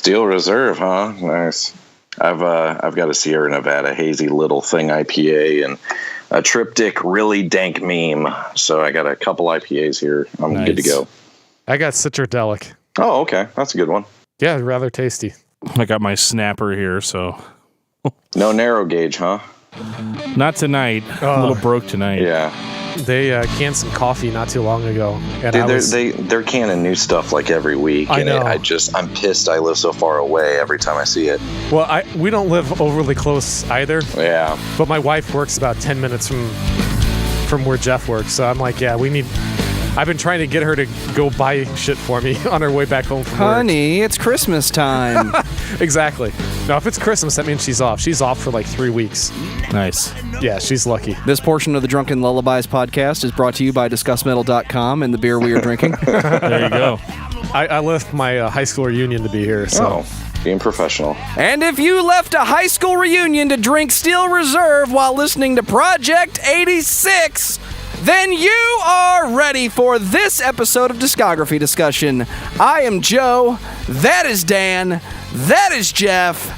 Steel Reserve, huh? Nice. I've got a Sierra Nevada Hazy Little Thing IPA and a Triptych Really Dank Meme. So I got a couple IPAs here. I'm good to go. I got Citradelic. Oh, okay. That's a good one. Yeah, rather tasty. I got my Snapper here, so. No narrow gauge, huh? Not tonight. A little broke tonight. Yeah. They canned some coffee not too long ago. And They're canning new stuff like every week. I know. I'm pissed I live so far away every time I see it. Well, we don't live overly close either. Yeah. But my wife works about 10 minutes from where Geoff works. So I'm like, yeah, I've been trying to get her to go buy shit for me on her way back home from work. Honey, it's Christmas time. Exactly. Now, if it's Christmas, that means she's off. She's off for like 3 weeks. Nice. Yeah, she's lucky. This portion of the Drunken Lullabies podcast is brought to you by discussmetal.com and the beer we are drinking. There you go. I left my high school reunion to be here. So. Being professional. And if you left a high school reunion to drink Steel Reserve while listening to Project 86... then you are ready for this episode of Discography Discussion. I am Joe. That is Dan. That is Geoff.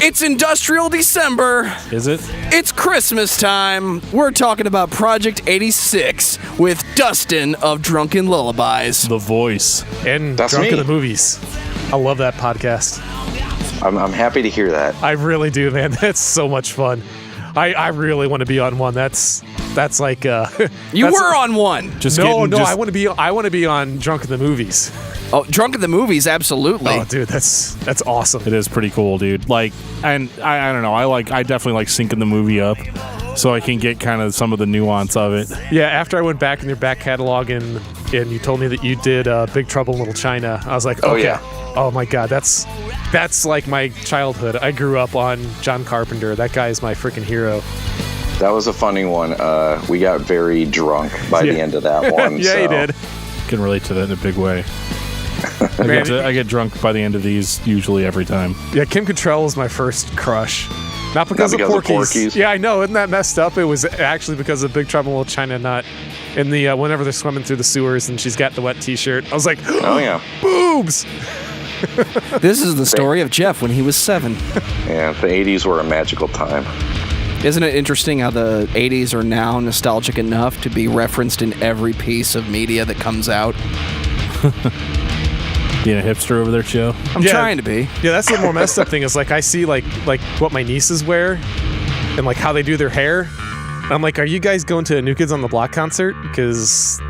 It's Industrial December. Is it? It's Christmas time. We're talking about Project 86 with Dustin of Drunken Lullabies. The voice. And That's Drunken me. the Movies. I love that podcast. I'm happy to hear that. I really do, man. That's so much fun. I really want to be on one. That's like You were on one. I want to be on Drunken the Movies. Oh, Drunken the Movies, absolutely. Oh, dude, that's awesome. It is pretty cool, dude. Like, and I don't know. I definitely like syncing the movie up so I can get kind of some of the nuance of it. Yeah, after I went back in your back catalog and you told me that you did Big Trouble in Little China, I was like, okay. Oh my God, that's like my childhood. I grew up on John Carpenter. That guy is my freaking hero. That was a funny one. We got very drunk by the end of that one. Yeah, you did. Can relate to that in a big way. I get drunk by the end of these usually every time. Yeah, Kim Cattrall was my first crush. Not because of Porky's. Yeah, I know. Isn't that messed up? It was actually because of Big Trouble in Little China, not in the whenever they're swimming through the sewers and she's got the wet T-shirt. I was like, oh yeah, boobs. This is the story of Geoff when he was 7. Yeah, the 80s were a magical time. Isn't it interesting how the 80s are now nostalgic enough to be referenced in every piece of media that comes out? Being a hipster over there, Joe? I'm trying to be. Yeah, that's the more messed up thing is like I see like what my nieces wear and like how they do their hair. And I'm like, are you guys going to a New Kids on the Block concert? Because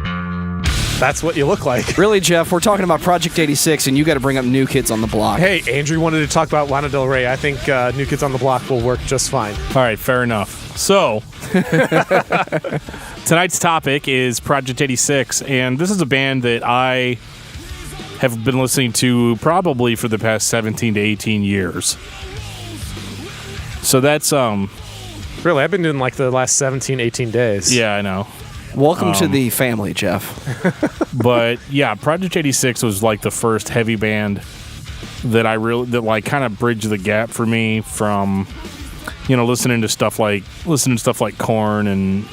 that's what you look like. Really, Geoff, we're talking about Project 86, and you got to bring up New Kids on the Block. Hey, Andrew wanted to talk about Lana Del Rey. I think New Kids on the Block will work just fine. All right, fair enough. So, tonight's topic is Project 86, and this is a band that I have been listening to probably for the past 17 to 18 years. So that's... Really, I've been doing like the last 17, 18 days. Yeah, I know. Welcome to the family, Geoff. But yeah, Project 86 was like the first heavy band that kind of bridged the gap for me from, listening to stuff like Korn and,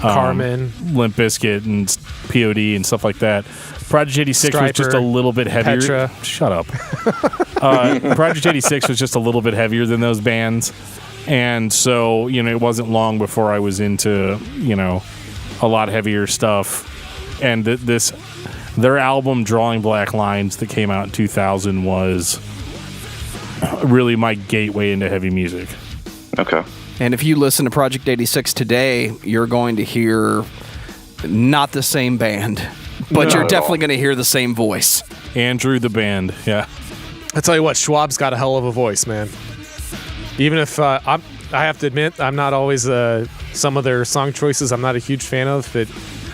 Carmen, Limp Bizkit and POD and stuff like that. Project 86 was just a little bit heavier. Petra. Shut up. Project 86 was just a little bit heavier than those bands. And so, it wasn't long before I was into, a lot heavier stuff. And their album, Drawing Black Lines, that came out in 2000 was really my gateway into heavy music. Okay. And if you listen to Project 86 today, you're going to hear not the same band, but you're definitely going to hear the same voice. Andrew the band, yeah. I tell you what, Schwab's got a hell of a voice, man. Even if I have to admit, I'm not always some of their song choices I'm not a huge fan of, but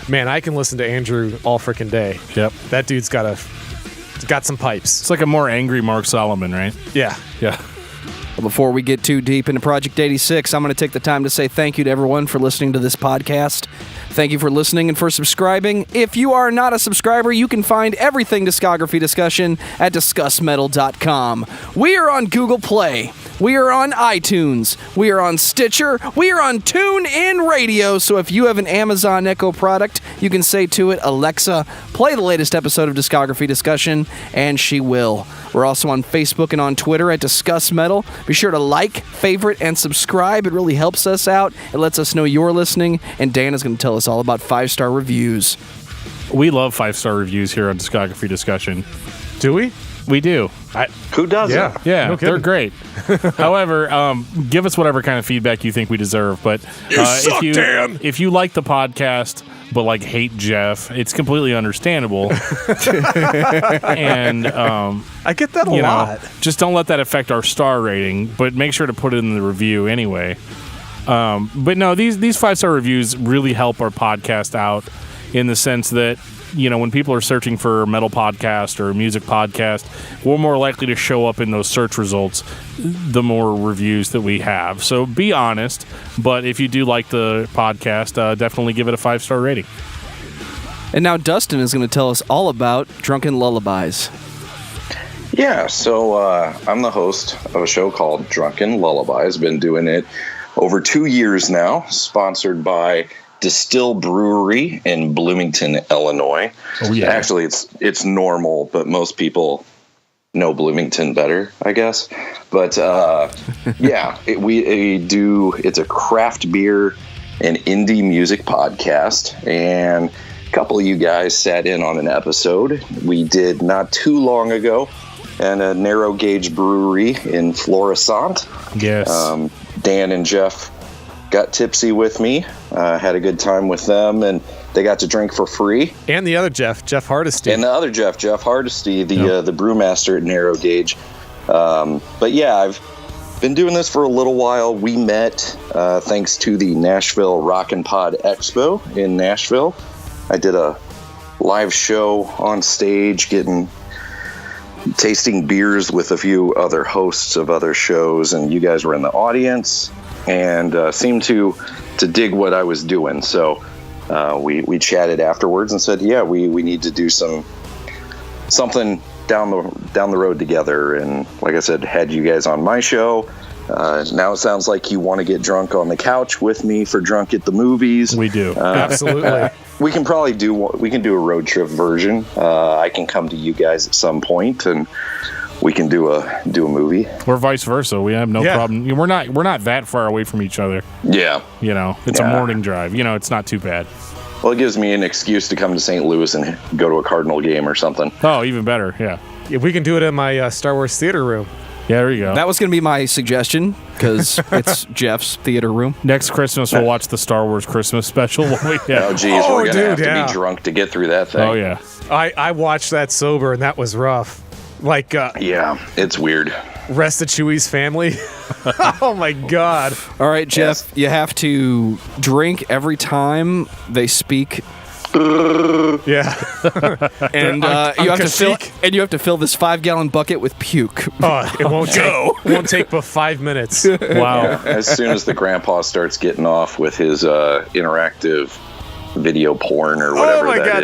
man, I can listen to Andrew all freaking day. Yep. That dude's got some pipes. It's like a more angry Mark Solomon, right? Yeah. Yeah. Well, before we get too deep into Project 86, I'm going to take the time to say thank you to everyone for listening to this podcast. Thank you for listening and for subscribing. If you are not a subscriber, you can find everything Discography Discussion at discussmetal.com. We are on Google Play. We are on iTunes. We are on Stitcher. We are on TuneIn Radio. So if you have an Amazon Echo product, you can say to it, Alexa, play the latest episode of Discography Discussion, and she will. We're also on Facebook and on Twitter at Discuss Metal. Be sure to like, favorite, and subscribe. It really helps us out. It lets us know you're listening. And Dan is going to tell us all about 5-star reviews. We love 5-star reviews here on Discography Discussion. Do we? We do. Who doesn't? Yeah, no they're great. However, give us whatever kind of feedback you think we deserve. But Dan! If you like the podcast but like hate Geoff, it's completely understandable. And I get that a lot. Just don't let that affect our star rating. But make sure to put it in the review anyway. But no, these 5-star reviews really help our podcast out in the sense that, when people are searching for a metal podcast or a music podcast, we're more likely to show up in those search results the more reviews that we have. So be honest, but if you do like the podcast, definitely give it a 5-star rating. And now Dustin is going to tell us all about Drunken Lullabies. Yeah, so I'm the host of a show called Drunken Lullabies. Been doing it over 2 years now, sponsored by Distill Brewery in Bloomington, Illinois. Oh, yeah. Actually, it's Normal, but most people know Bloomington better, I guess. But yeah, it's a craft beer and indie music podcast, and a couple of you guys sat in on an episode we did not too long ago at a narrow gauge brewery in Florissant. Yes. Dan and Geoff got tipsy with me, had a good time with them, and they got to drink for free. And the other Geoff Hardesty. And the other Geoff Hardesty, the brewmaster at Narrow Gauge. But yeah, I've been doing this for a little while. We met thanks to the Nashville Rockin' Pod Expo in Nashville. I did a live show on stage, tasting beers with a few other hosts of other shows, and you guys were in the audience and seemed to dig what I was doing. So we chatted afterwards and said, yeah, we need to do something down the road together. And like I said, had you guys on my show. Now it sounds like you want to get drunk on the couch with me for Drunk at the Movies. We do. Absolutely. We can probably do a road trip version. I can come to you guys at some point and we can do a movie. Or vice versa. We have no problem. We're not that far away from each other. Yeah. It's a morning drive. It's not too bad. Well, it gives me an excuse to come to St. Louis and go to a Cardinal game or something. Oh, even better. Yeah. Yeah, we can do it in my Star Wars theater room. Yeah, there you go. That was going to be my suggestion because it's Geoff's theater room. Next Christmas, we'll watch the Star Wars Christmas Special. Oh, geez, we're going to have to be drunk to get through that thing. Oh, yeah. I watched that sober, and that was rough. Yeah, it's weird. Rest of Chewie's family. Oh, my God. All right, Geoff, you have to drink every time they speak. Yeah. And you have to fill this 5-gallon bucket with puke. Oh, it won't take but 5 minutes. Wow. Yeah, as soon as the grandpa starts getting off with his interactive video porn or whatever isn't that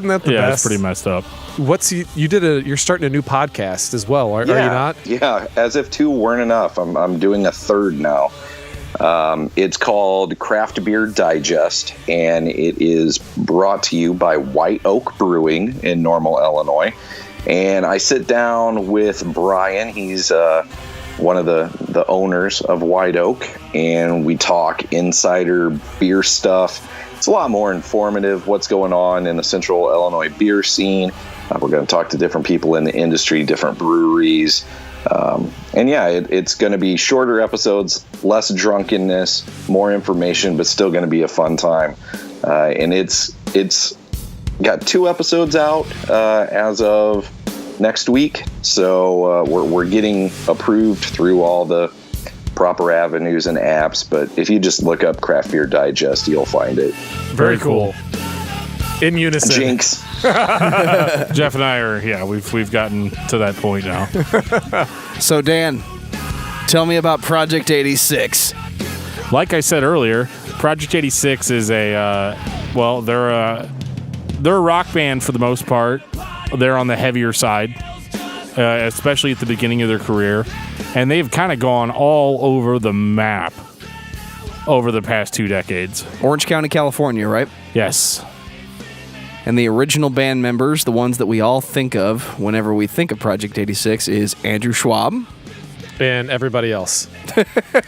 the best? That's pretty messed up. You're starting a new podcast as well, are you not? Yeah, as if 2 weren't enough. I'm doing a 3rd now. It's called Craft Beer Digest, and it is brought to you by White Oak Brewing in Normal, Illinois. And I sit down with Brian. He's one of the owners of White Oak, and we talk insider beer stuff. It's a lot more informative, what's going on in the Central Illinois beer scene. We're going to talk to different people in the industry, different breweries. And yeah, it's going to be shorter episodes, less drunkenness, more information, but still going to be a fun time. And it's got 2 episodes out as of next week. So we're getting approved through all the proper avenues and apps. But if you just look up Craft Beer Digest, you'll find it. Very cool. In unison. Jinx. Geoff and I we've gotten to that point now. So Dan, tell me about Project 86. Like I said earlier, Project 86 is a Well, they're a rock band for the most part. They're on the heavier side, especially at the beginning of their career. And they've kind of gone all over the map over the past 2 decades. Orange County, California, right? Yes. And the original band members, the ones that we all think of whenever we think of Project 86, is Andrew Schwab. And everybody else.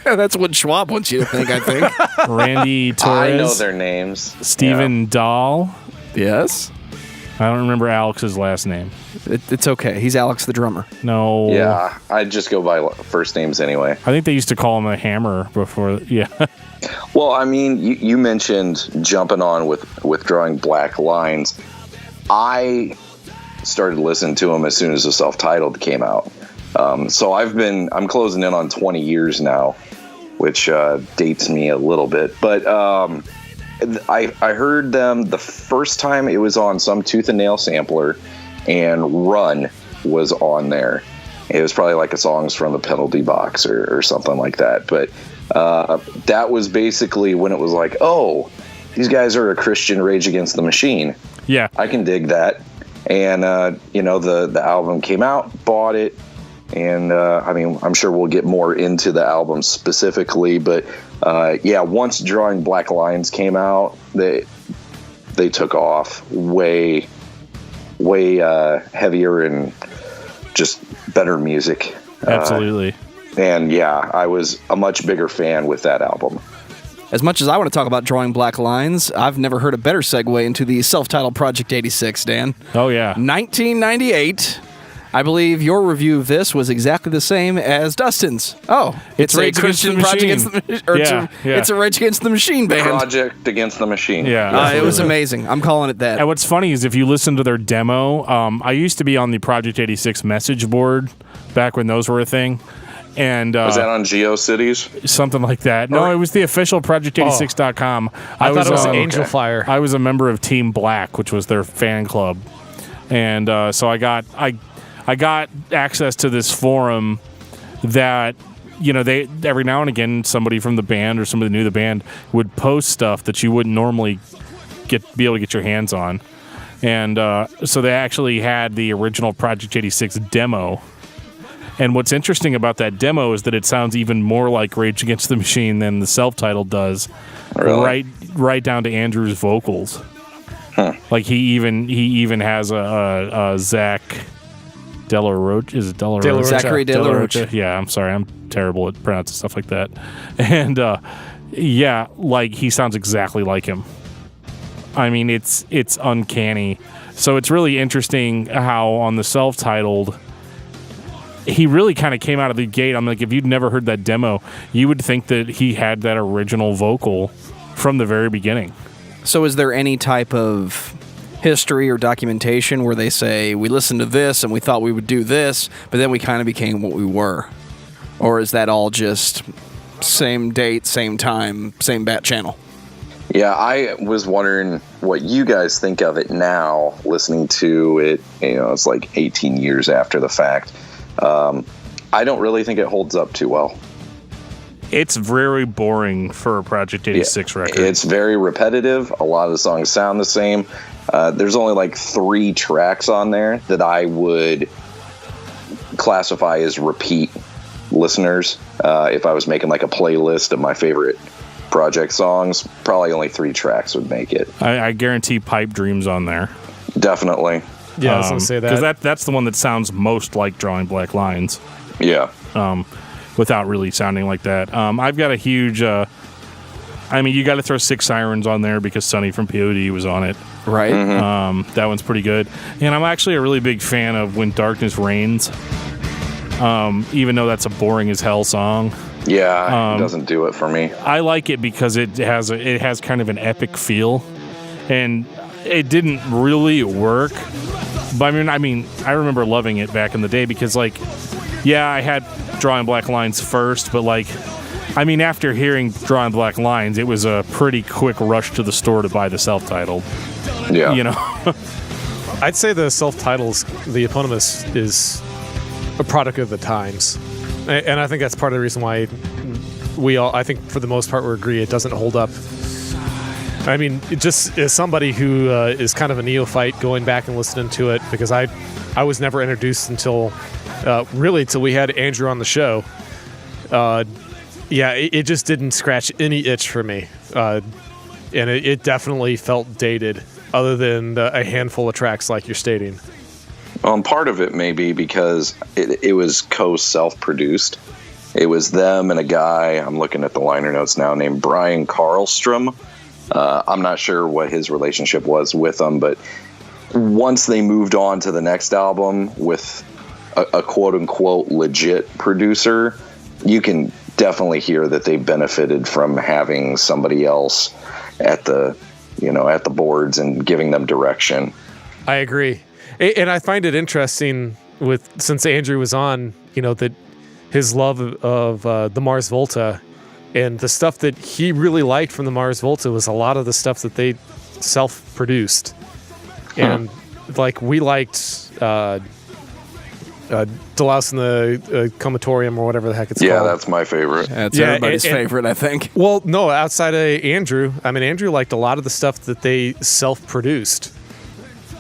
That's what Schwab wants you to think, I think. Randy Torres. I know their names. Stephen Dahl. Yes. I don't remember Alex's last name. It's okay. He's Alex the drummer. No. Yeah, I just go by first names anyway. I think they used to call him a Hammer before. Yeah. Well, I mean, you mentioned jumping on with Drawing Black Lines. I started listening to him as soon as the self-titled came out. So I'm closing in on 20 years now, which dates me a little bit. But I heard them the first time it was on some Tooth and Nail sampler, and Run was on there. It was probably like a Songs from the Penalty Box or something like that. But that was basically when it was like, oh, these guys are a Christian Rage Against the Machine. Yeah. I can dig that. And, the album came out, bought it. And, I'm sure we'll get more into the album specifically. But, once Drawing Black Lines came out, they took off way heavier and just better music. Absolutely. I was a much bigger fan with that album. As much as I want to talk about Drawing Black Lines, I've never heard a better segue into the self-titled Project 86, Dan. Oh, yeah. 1998. I believe your review of this was exactly the same as Dustin's. Oh, it's a Rage Against the Machine. It's a Rage Against the Machine band. Project Against the Machine. Yeah. It was amazing. I'm calling it that. And what's funny is if you listen to their demo, I used to be on the Project 86 message board back when those were a thing. And was that on GeoCities? Something like that. No, it was the official Project86.com. I thought it was Angel Fire. I was a member of Team Black, which was their fan club. And so I got access to this forum that, they every now and again somebody from the band or somebody that knew the band would post stuff that you wouldn't normally be able to get your hands on. And so they actually had the original Project 86 demo. And what's interesting about that demo is that it sounds even more like Rage Against the Machine than the self-titled does. Really? Right down to Andrew's vocals. Huh. Like he even has a Zach Della Rocha. Is it Della Rocha? Zachary Della Rocha. Yeah, I'm sorry. I'm terrible at pronouncing stuff like that. And like he sounds exactly like him. I mean, it's uncanny. So it's really interesting how on the self-titled, he really kind of came out of the gate. I'm like, if you'd never heard that demo, you would think that he had that original vocal from the very beginning. So is there any type of history or documentation where they say, we listened to this and we thought we would do this, but then we kind of became what we were? Or is that all just same date, same time, same bat channel? Yeah, I was wondering what you guys think of it now, listening to it. It's like 18 years after the fact. I don't really think it holds up too well. It's very boring for a Project 86 record. It's very repetitive. A lot of the songs sound the same. There's only like 3 tracks on there that I would classify as repeat listeners. If I was making like a playlist of my favorite Project songs, probably only 3 tracks would make it. I guarantee Pipe Dream's on there. Definitely. Yeah, I was going to say that. Because that's the one that sounds most like Drawing Black Lines. Yeah. Without really sounding like that. I've got a huge... you got to throw 6 Sirens on there because Sonny from POD was on it. Right. Mm-hmm. That one's pretty good. And I'm actually a really big fan of When Darkness Reigns. Even though that's a boring as hell song. Yeah, it doesn't do it for me. I like it because it has kind of an epic feel. And it didn't really work. But I remember loving it back in the day because, I had Drawing Black Lines first, but after hearing Drawing Black Lines, it was a pretty quick rush to the store to buy the self-titled. Yeah. I'd say the self-titles, the eponymous is a product of the times. And I think that's part of the reason why I think for the most part we agree it doesn't hold up I mean, just as somebody who is kind of a neophyte going back and listening to it, because I was never introduced until we had Andrew on the show. It just didn't scratch any itch for me. And it definitely felt dated, other than a handful of tracks like you're stating. Part of it may be because it was self-produced. It was them and a guy, I'm looking at the liner notes now, named Brian Karlstrom. I'm not sure what his relationship was with them, but once they moved on to the next album with a quote-unquote legit producer, you can definitely hear that they benefited from having somebody else at the boards and giving them direction. I agree. And I find it interesting since Andrew was on, that his love of the Mars Volta and the stuff that he really liked from the Mars Volta was a lot of the stuff that they self-produced. And like we liked Delouse in the Comatorium or whatever the heck it's called. Yeah, that's my favorite. That's everybody's favorite, I think. Well, no, outside of Andrew, Andrew liked a lot of the stuff that they self-produced.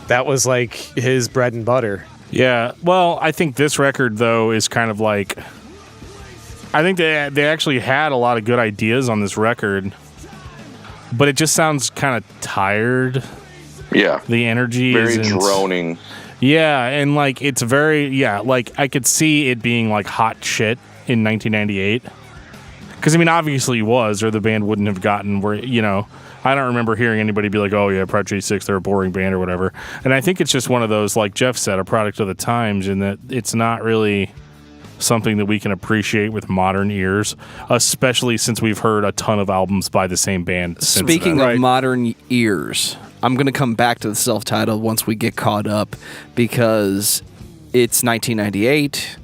That was like his bread and butter. Yeah, well, I think this record, though, is kind of like... I think they actually had a lot of good ideas on this record, but it just sounds kind of tired. Yeah. The energy very droning. Yeah, and like it's like I could see it being like hot shit in 1998. Because obviously it was, or the band wouldn't have gotten where, I don't remember hearing anybody be like, oh yeah, Project 86, they're a boring band or whatever. And I think it's just one of those, like Geoff said, a product of the times, in that it's not really something that we can appreciate with modern ears, especially since we've heard a ton of albums by the same band. Speaking of modern ears, I'm going to come back to the self-titled once we get caught up, because it's 1998.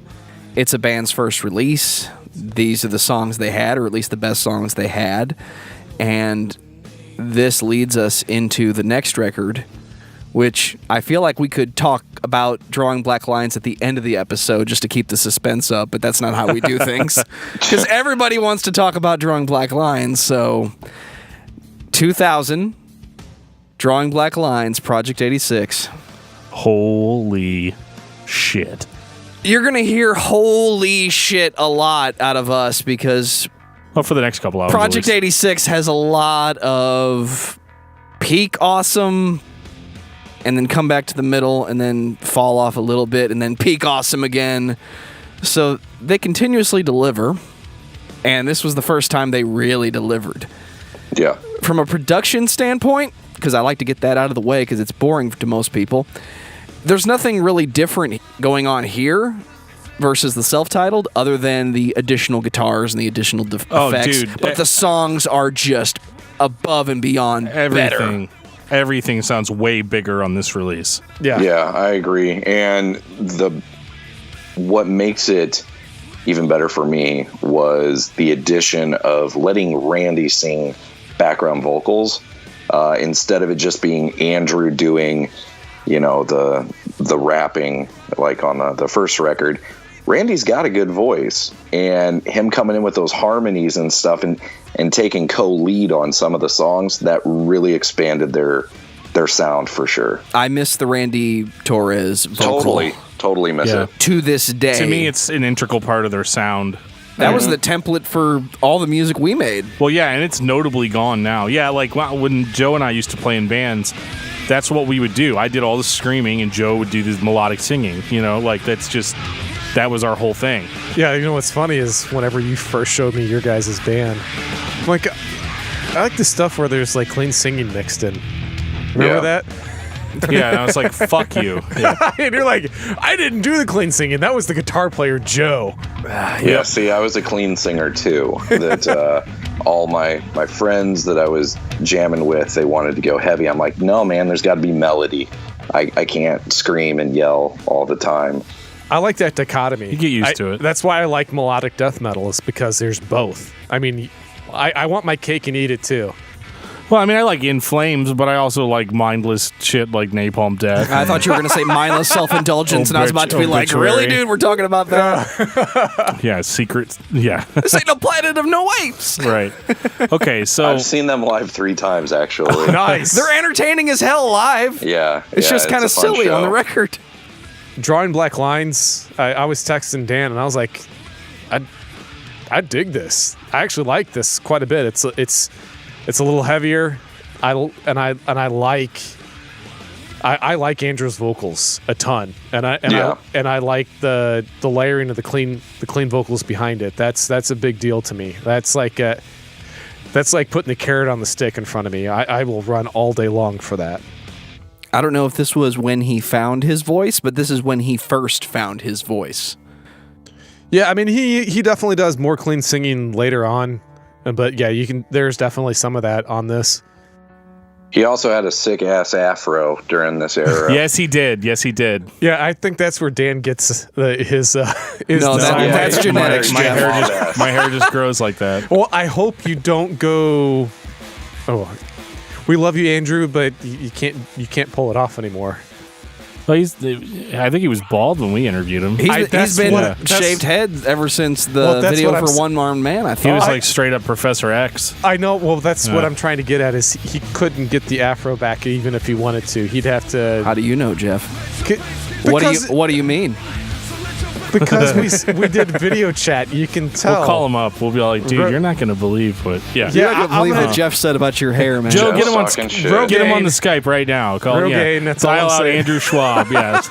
It's a band's first release. These are the songs they had, or at least the best songs they had. And this leads us into the next record, which I feel like we could talk about Drawing Black Lines at the end of the episode just to keep the suspense up, but that's not how we do things. Because everybody wants to talk about Drawing Black Lines. So, 2000, Drawing Black Lines, Project 86. Holy shit. You're going to hear holy shit a lot out of us, because... Well, for the next couple hours. Project 86 has a lot of peak awesome, and then come back to the middle, and then fall off a little bit, and then peak awesome again. So they continuously deliver, and this was the first time they really delivered. Yeah. From a production standpoint, because I like to get that out of the way because it's boring to most people, there's nothing really different going on here versus the self-titled, other than the additional guitars and the additional effects. Dude. But the songs are just above and beyond better. Everything sounds way bigger on this release. Yeah, I agree. And what makes it even better for me was the addition of letting Randy sing background vocals instead of it just being Andrew doing, the rapping like on the first record. Randy's got a good voice, and him coming in with those harmonies and stuff and taking co-lead on some of the songs, that really expanded their sound for sure. I miss the Randy Torres vocal. Totally miss it. To this day. To me, it's an integral part of their sound. That was the template for all the music we made. Well, yeah, and it's notably gone now. Yeah, like when Joe and I used to play in bands, that's what we would do. I did all the screaming, and Joe would do the melodic singing. That was our whole thing. Yeah, what's funny is whenever you first showed me your guys' band, I'm like, I like the stuff where there's like clean singing mixed in. Remember that? Yeah, and I was like, fuck you. Yeah. And you're like, I didn't do the clean singing. That was the guitar player, Joe. Yeah, see, I was a clean singer too. That all my friends that I was jamming with, they wanted to go heavy. I'm like, no, man, there's got to be melody. I can't scream and yell all the time. I like that dichotomy. You get used to it. That's why I like melodic death metal, is because there's both. I want my cake and eat it too. Well, I mean, I like In Flames, but I also like mindless shit like Napalm Death. I thought you were going to say mindless self-indulgence, and I was about to be like, really, dude? We're talking about that? Yeah, Secret. Yeah. This ain't no Planet of No Apes. Right. Okay, so... I've seen them live 3 times, actually. Nice. They're entertaining as hell live. Yeah. It's just kind of a fun silly show. on the record. Drawing Black Lines, I was texting Dan, and I was like, I dig this. I actually like this quite a bit. It's a little heavier. I like Andrew's vocals a ton, and I like the layering of the clean vocals behind it. That's a big deal to me. That's like putting the carrot on the stick in front of me. I will run all day long for that. I don't know if this was when he found his voice, but this is when he first found his voice. Yeah, I mean he definitely does more clean singing later on, but yeah, there's definitely some of that on this. He also had a sick ass afro during this era. Yes, he did. Yeah, I think that's where Dan gets his. No, design. that's genetics. My hair just grows like that. Well, I hope you don't go. Oh, we love you, Andrew, but you can't pull it off anymore. Well, I think he was bald when we interviewed him. He's been shaved head ever since the video for One Armed Man. I thought he was like straight up Professor X. I know. Well, that's what I'm trying to get at. Is he couldn't get the afro back even if he wanted to. He'd have to. How do you know, Geoff? What do you mean? Because we did video chat, you can tell. We'll call him up. We'll be like, dude, you're not going to believe what. Yeah. You're not going to believe what Geoff said about your hair, man. Joe, get him on the Skype right now. Call him. Dial out Andrew Schwab. Yes.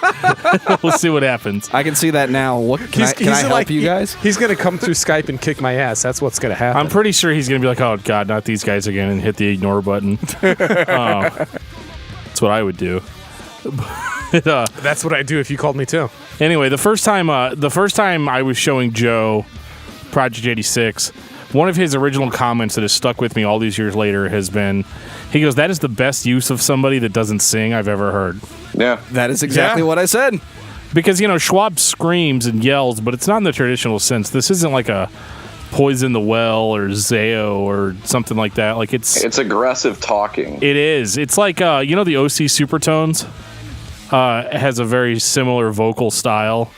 We'll see what happens. I can see that now. Can I help you guys? He's going to come through Skype and kick my ass. That's what's going to happen. I'm pretty sure he's going to be like, oh, God, not these guys again, and hit the ignore button. That's what I would do. That's what I'd do if you called me too. Anyway, the first time I was showing Joe Project 86, one of his original comments that has stuck with me all these years later has been, he goes, "That is the best use of somebody that doesn't sing I've ever heard." Yeah. That is exactly what I said. Because, Schwab screams and yells, but it's not in the traditional sense. This isn't like a Poison the Well or Zao or something like that. Like it's aggressive talking. It is. It's like the OC Supertones has a very similar vocal style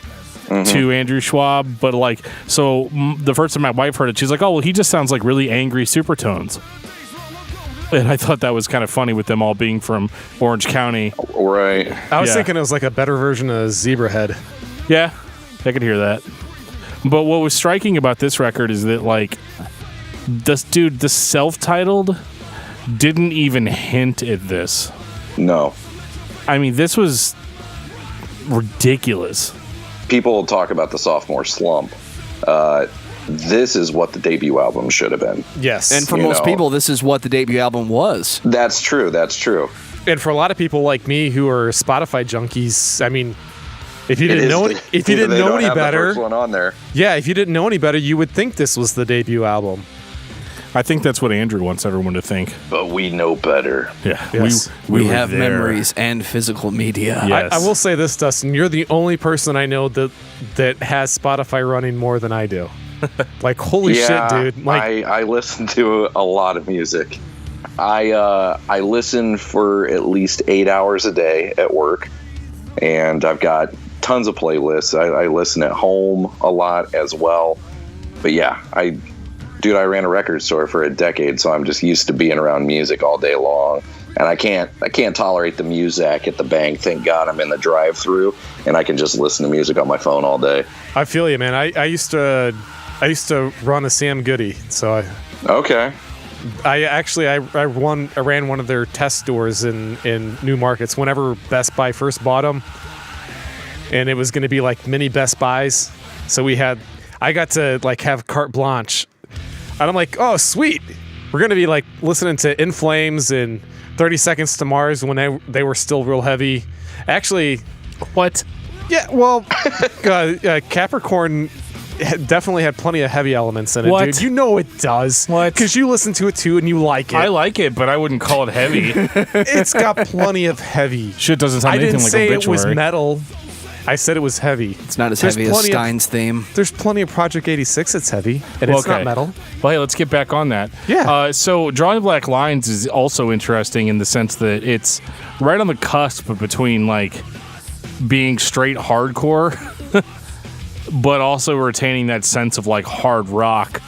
to Andrew Schwab, but the first time my wife heard it, she's like, "Oh, well, he just sounds like really angry Supertones." And I thought that was kind of funny with them all being from Orange County. Right. I was thinking it was like a better version of Zebrahead. Yeah, I could hear that. But what was striking about this record is that, the self-titled didn't even hint at this. No. I mean, this was ridiculous. People talk about the sophomore slump. This is what the debut album should have been. Yes. And for most people, this is what the debut album was. That's true. And for a lot of people like me who are Spotify junkies, I mean, if you didn't know any better, first one on there. Yeah, if you didn't know any better, you would think this was the debut album. I think that's what Andrew wants everyone to think. But we know better. Yeah. Yes. We have memories and physical media. Yes. I will say this, Dustin. You're the only person I know that has Spotify running more than I do. Like, holy shit, dude. I listen to a lot of music. I listen for at least 8 hours a day at work. And I've got tons of playlists. I listen at home a lot as well. But yeah, I ran a record store for a decade, so I'm just used to being around music all day long. And I can't tolerate the Muzak at the bank. Thank God I'm in the drive-thru, and I can just listen to music on my phone all day. I feel you, man. I used to run a Sam Goody, so Okay. I ran one of their test stores in new markets whenever Best Buy first bought them, and it was going to be like mini Best Buys. So I got to have carte blanche, and I'm like, oh sweet, we're going to be listening to In Flames and 30 Seconds to Mars when they were still real heavy. Actually, what? Yeah, well, Capricorn definitely had plenty of heavy elements in it, dude. You know it does. What? Because you listen to it too and you like it. I like it, but I wouldn't call it heavy. It's got plenty of heavy. Shit doesn't sound anything like Obituary. I didn't say it was metal. I said it was heavy. It's not as heavy as Stein's theme. There's plenty of Project 86 that's heavy, and it's not metal. Well, hey, let's get back on that. Yeah. So Drawing Black Lines is also interesting in the sense that it's right on the cusp between like being straight hardcore, but also retaining that sense of like hard rock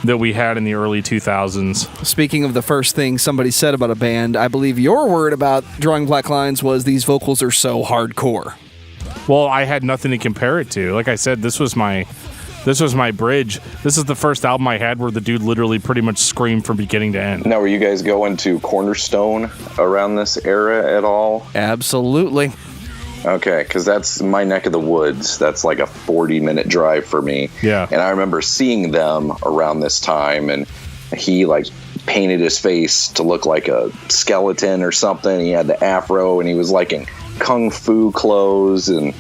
that we had in the early 2000s. Speaking of the first thing somebody said about a band, I believe your word about Drawing Black Lines was these vocals are so hardcore. Well, I had nothing to compare it to. Like I said, this was my bridge. This is the first album I had where the dude literally pretty much screamed from beginning to end. Now, were you guys going to Cornerstone around this era at all? Absolutely. Okay, because that's my neck of the woods. That's like a 40-minute drive for me. Yeah. And I remember seeing them around this time, and he like painted his face to look like a skeleton or something. He had the afro, and he was like in kung fu clothes, and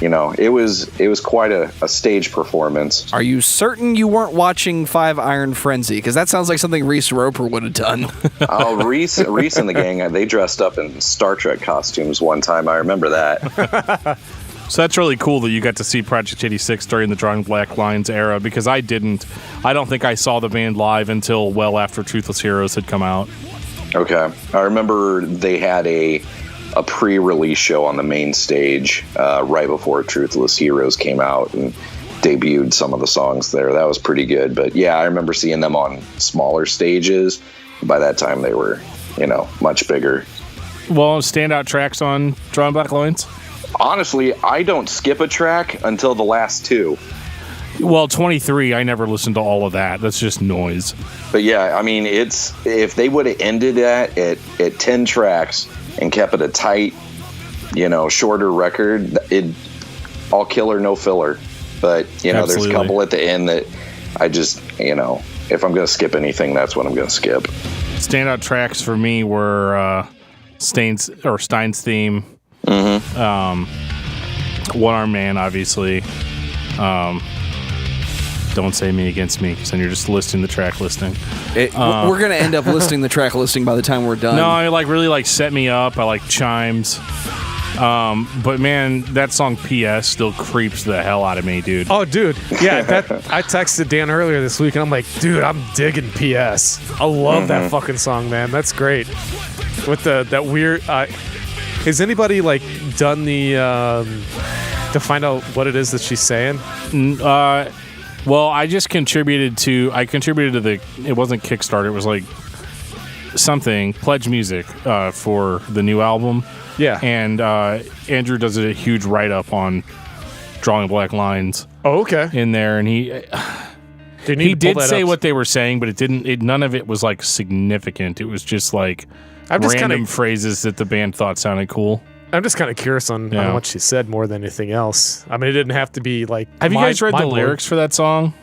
you know, it was quite a stage performance. Are you certain you weren't watching Five Iron Frenzy? Because that sounds like something Reese Roper would have done. Oh, Reese and the gang, they dressed up in Star Trek costumes one time. I remember that. So that's really cool that you got to see Project 86 during the Drawing Black Lines era, because I didn't. I don't think I saw the band live until well after Truthless Heroes had come out. Okay. I remember they had a pre-release show on the main stage right before Truthless Heroes came out and debuted some of the songs there. That was pretty good. But yeah, I remember seeing them on smaller stages. By that time, they were, you know, much bigger. Well, standout tracks on Drawing Black Lines? Honestly, I don't skip a track until the last two. Well, 23, I never listened to all of that. That's just noise. But yeah, I mean, if they would have ended that at 10 tracks and kept it a tight, you know, shorter record, it all killer, no filler. But, you know, Absolutely. There's a couple at the end that I just, you know, if I'm going to skip anything, that's what I'm going to skip. Standout tracks for me were Stein's theme, One Arm Man, obviously. Don't Say Me Against Me, because then you're just listing the track listing. We're going to end up listing the track listing by the time we're done. No, I really Set Me Up. I like Chimes. But man, that song PS still creeps the hell out of me, dude. Oh, dude. Yeah, I texted Dan earlier this week, and I'm like, dude, I'm digging PS. I love that fucking song, man. That's great. With that weird... has anybody, like, done the... to find out what it is that she's saying? Well, I contributed to the, it wasn't Kickstarter, it was like something, Pledge Music for the new album. Yeah. And Andrew does a huge write-up on Drawing Black Lines. Oh, okay. In there, and he did say what they were saying, but none of it was like significant. It was just like random phrases that the band thought sounded cool. I'm just kind of curious on what she said more than anything else. I mean, it didn't have to be like... Have you guys read the lyrics for that song?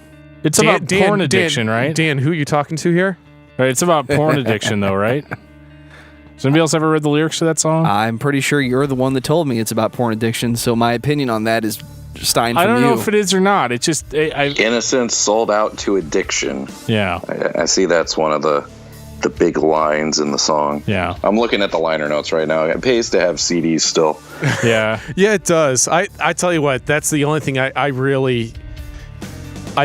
It's about porn addiction, right? Dan, who are you talking to here? Right, it's about porn addiction, though, right? Has anybody else ever read the lyrics to that song? I'm pretty sure you're the one that told me it's about porn addiction, so my opinion on that is Stein from you. I don't know if it is or not. It's just... Innocence sold out to addiction. Yeah. I see that's one of the big lines in the song. Yeah. I'm looking at the liner notes right now. It pays to have CDs still. Yeah. Yeah, it does. I tell you what, that's the only thing I really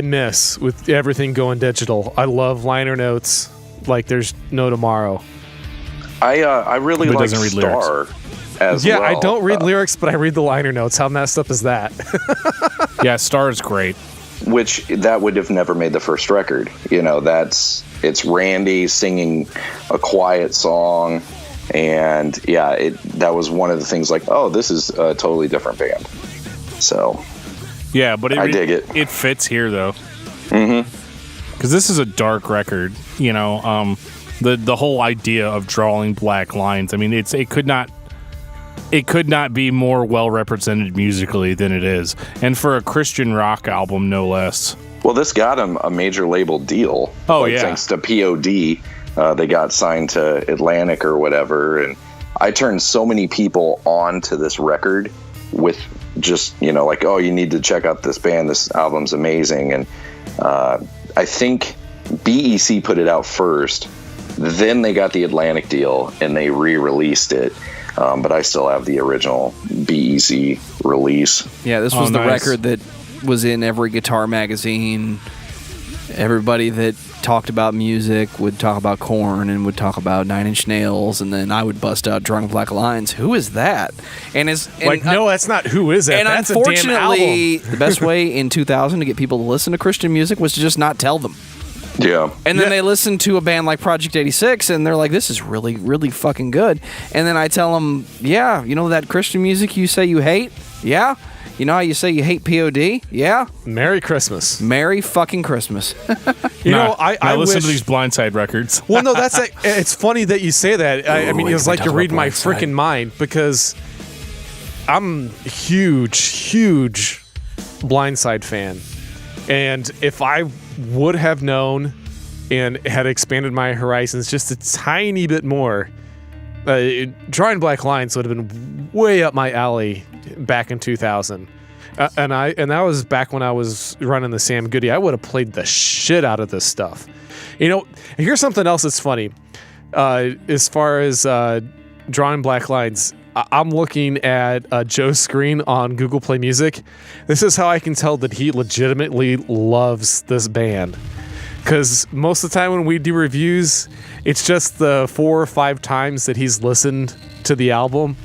miss with everything going digital. I love liner notes like there's no tomorrow. I really like Star as well. Yeah, I don't read lyrics, but I read the liner notes. How messed up is that? Yeah, Star is great. Which that would have never made the first record. You know, it's Randy singing a quiet song, and that was one of the things like, oh, this is a totally different band. So, yeah, but I dig it. It fits here though, because this is a dark record. You know, the whole idea of drawing black lines. I mean, it could not be more well represented musically than it is, and for a Christian rock album, no less. Well, this got him a major label deal. Oh, yeah. Thanks to POD. They got signed to Atlantic or whatever. And I turned so many people on to this record with just, you know, like, oh, you need to check out this band. This album's amazing. And I think BEC put it out first. Then they got the Atlantic deal and they re-released it. but I still have the original BEC release. Yeah, this was the record that was in every guitar magazine. Everybody that talked about music would talk about Korn and would talk about Nine Inch Nails, and then I would bust out Drunken Black Lines. Who is that? No, that's not Who Is It. And that's unfortunately, a damn album. the best way in 2000 to get people to listen to Christian music was to just not tell them. Yeah. And then they listen to a band like Project 86, and they're like, this is really, really fucking good. And then I tell them, yeah, you know that Christian music you say you hate? Yeah? You know how you say you hate POD? Yeah? Merry Christmas. Merry fucking Christmas. I listen wish... to these Blindside records. Well, no, it's funny that you say that. I mean, it's like you're reading my freaking mind, because I'm huge Blindside fan. And if I would have known and had expanded my horizons just a tiny bit more, Drawing Black Lines would have been way up my alley back in 2000. And that was back when I was running the Sam Goody. I would have played the shit out of this stuff. You know, here's something else that's funny. As far as Drawing Black Lines, I'm looking at Joe's screen on Google Play Music. This is how I can tell that he legitimately loves this band. Because most of the time when we do reviews, it's just the 4 or 5 times that he's listened to the album.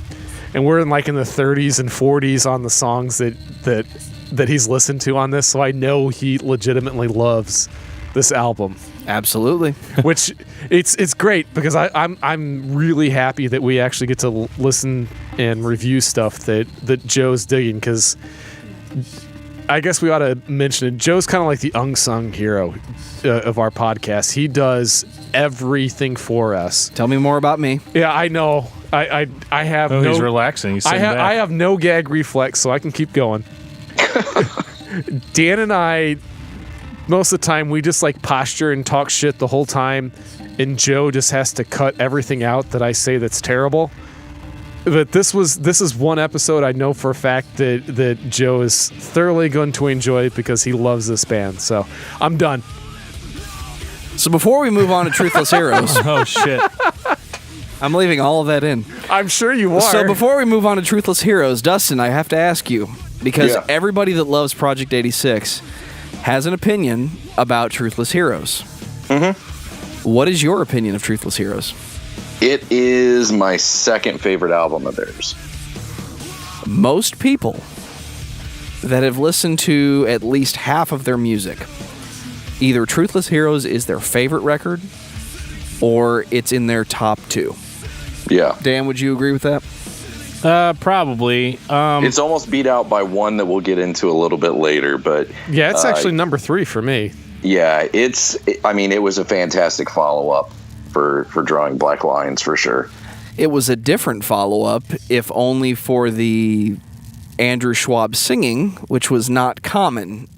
And we're in the 30s and 40s on the songs that he's listened to on this. So I know he legitimately loves this album. Absolutely. Which it's great, because I'm really happy that we actually get to listen and review stuff that Joe's digging, because I guess we ought to mention it. Joe's kind of like the unsung hero of our podcast. He does everything for us. Tell me more about me. Yeah, I know. I have no... He's relaxing. He's I have no gag reflex, so I can keep going. Dan and I, most of the time, we just posture and talk shit the whole time, and Joe just has to cut everything out that I say that's terrible. But this is one episode I know for a fact that Joe is thoroughly going to enjoy, because he loves this band. So I'm done. So before we move on to Truthless Heroes... Oh, shit. I'm leaving all of that in. I'm sure you are. So before we move on to Truthless Heroes, Dustin, I have to ask you, because everybody that loves Project 86 has an opinion about Truthless Heroes. Mm-hmm. What is your opinion of Truthless Heroes? It is my second favorite album of theirs. Most people that have listened to at least half of their music, either Truthless Heroes is their favorite record, or it's in their top 2. Yeah. Dan, would you agree with that? Probably. It's almost beat out by one that we'll get into a little bit later, but... Yeah, it's actually number 3 for me. Yeah, it was a fantastic follow-up for Drawing Black Lines, for sure. It was a different follow-up, if only for the Andrew Schwab singing, which was not common.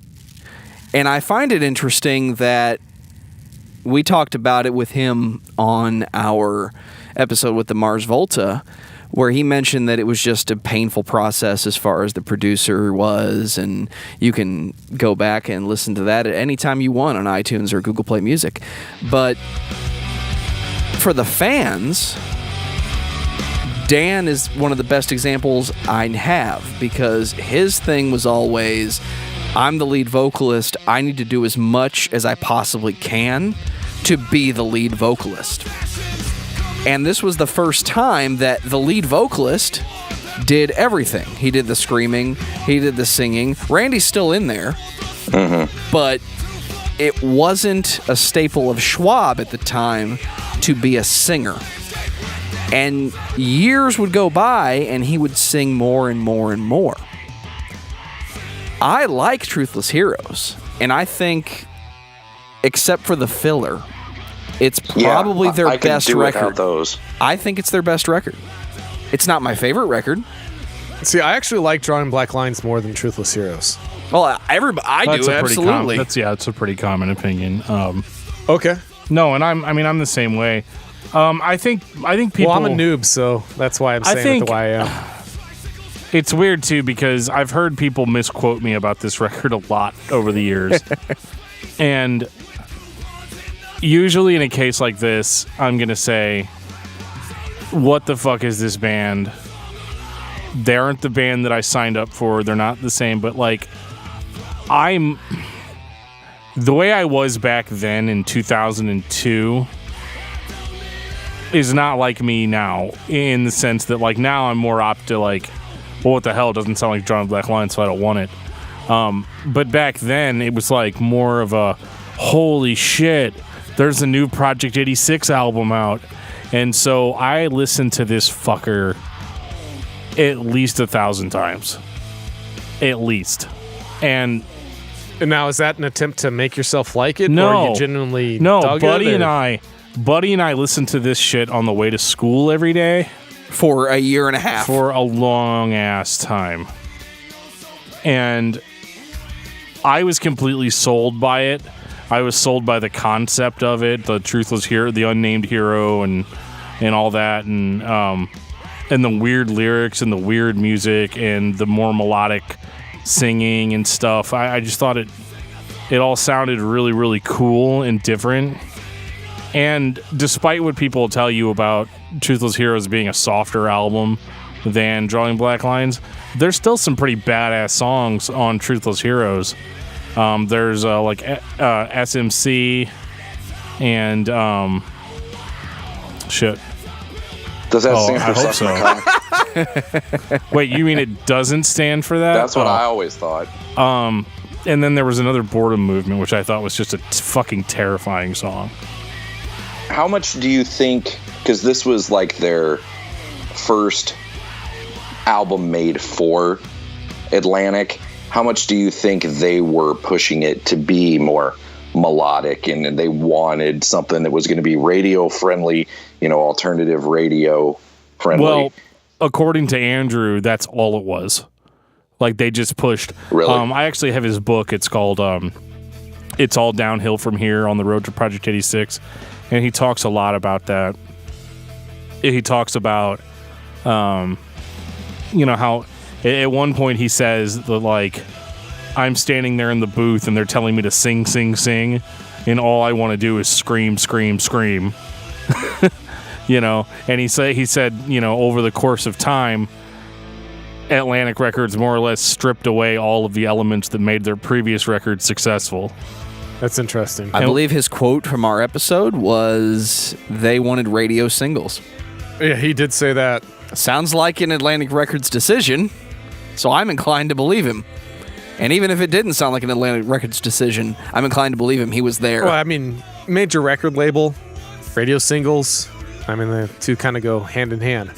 And I find it interesting that we talked about it with him on our episode with the Mars Volta, where he mentioned that it was just a painful process as far as the producer was, and you can go back and listen to that at any time you want on iTunes or Google Play Music. But for the fans, Dan is one of the best examples I have, because his thing was always, I'm the lead vocalist, I need to do as much as I possibly can to be the lead vocalist. And this was the first time that the lead vocalist did everything. He did the screaming, he did the singing. Randy's still in there, but it wasn't a staple of Schwab at the time to be a singer. And years would go by, and he would sing more and more and more. I like Truthless Heroes, and I think, except for the filler, it's probably their best record. Those. I think it's their best record. It's not my favorite record. See, I actually like Drawing Black Lines more than Truthless Heroes. Well, I do, absolutely. It's a pretty common opinion. Okay. No, and I'm the same way. I think people... Well, I'm a noob, so that's why I'm saying it the way I am. It's weird, too, because I've heard people misquote me about this record a lot over the years. And usually in a case like this, I'm going to say, what the fuck is this band? They aren't the band that I signed up for. They're not the same, but like, the way I was back then in 2002 is not like me now, in the sense that like now I'm more apt to like, well, what the hell, it doesn't sound like Drunken Black Line, so I don't want it. But back then it was like more of a, holy shit, there's a new Project 86 album out. And so I listened to this fucker at least 1,000 times. At least. And now, is that an attempt to make yourself like it? No. Or you genuinely no, dug Buddy it, and I listened to this shit on the way to school every day. For a year and a half. For a long ass time. And I was completely sold by it. I was sold by the concept of it, the truthless hero, the unnamed hero, and all that, and the weird lyrics and the weird music and the more melodic singing and stuff. I just thought it all sounded really, really cool and different. And despite what people tell you about Truthless Heroes being a softer album than Drawing Black Lines, there's still some pretty badass songs on Truthless Heroes. There's like SMC and shit. Does that stand for I hope something? so. Wait, you mean it doesn't stand for that? That's what I always thought. And then there was another Boredom Movement, which I thought was just a fucking terrifying song. How much do you think, because this was like their first album made for Atlantic, how much do you think they were pushing it to be more melodic, and they wanted something that was going to be radio friendly, alternative radio friendly? Well, according to Andrew, that's all it was. Like, they just pushed. Really? I actually have his book. It's called It's All Downhill From Here on the Road to Project 86. And he talks a lot about that. He talks about, how at one point he says that, like, I'm standing there in the booth and they're telling me to sing, sing, sing. And all I want to do is scream, scream, scream. And he said, over the course of time, Atlantic Records more or less stripped away all of the elements that made their previous records successful. That's interesting. I believe his quote from our episode was, they wanted radio singles. Yeah, he did say that. Sounds like an Atlantic Records decision, so I'm inclined to believe him. And even if it didn't sound like an Atlantic Records decision, I'm inclined to believe him. He was there. Well, I mean, major record label, radio singles, the two kind of go hand in hand.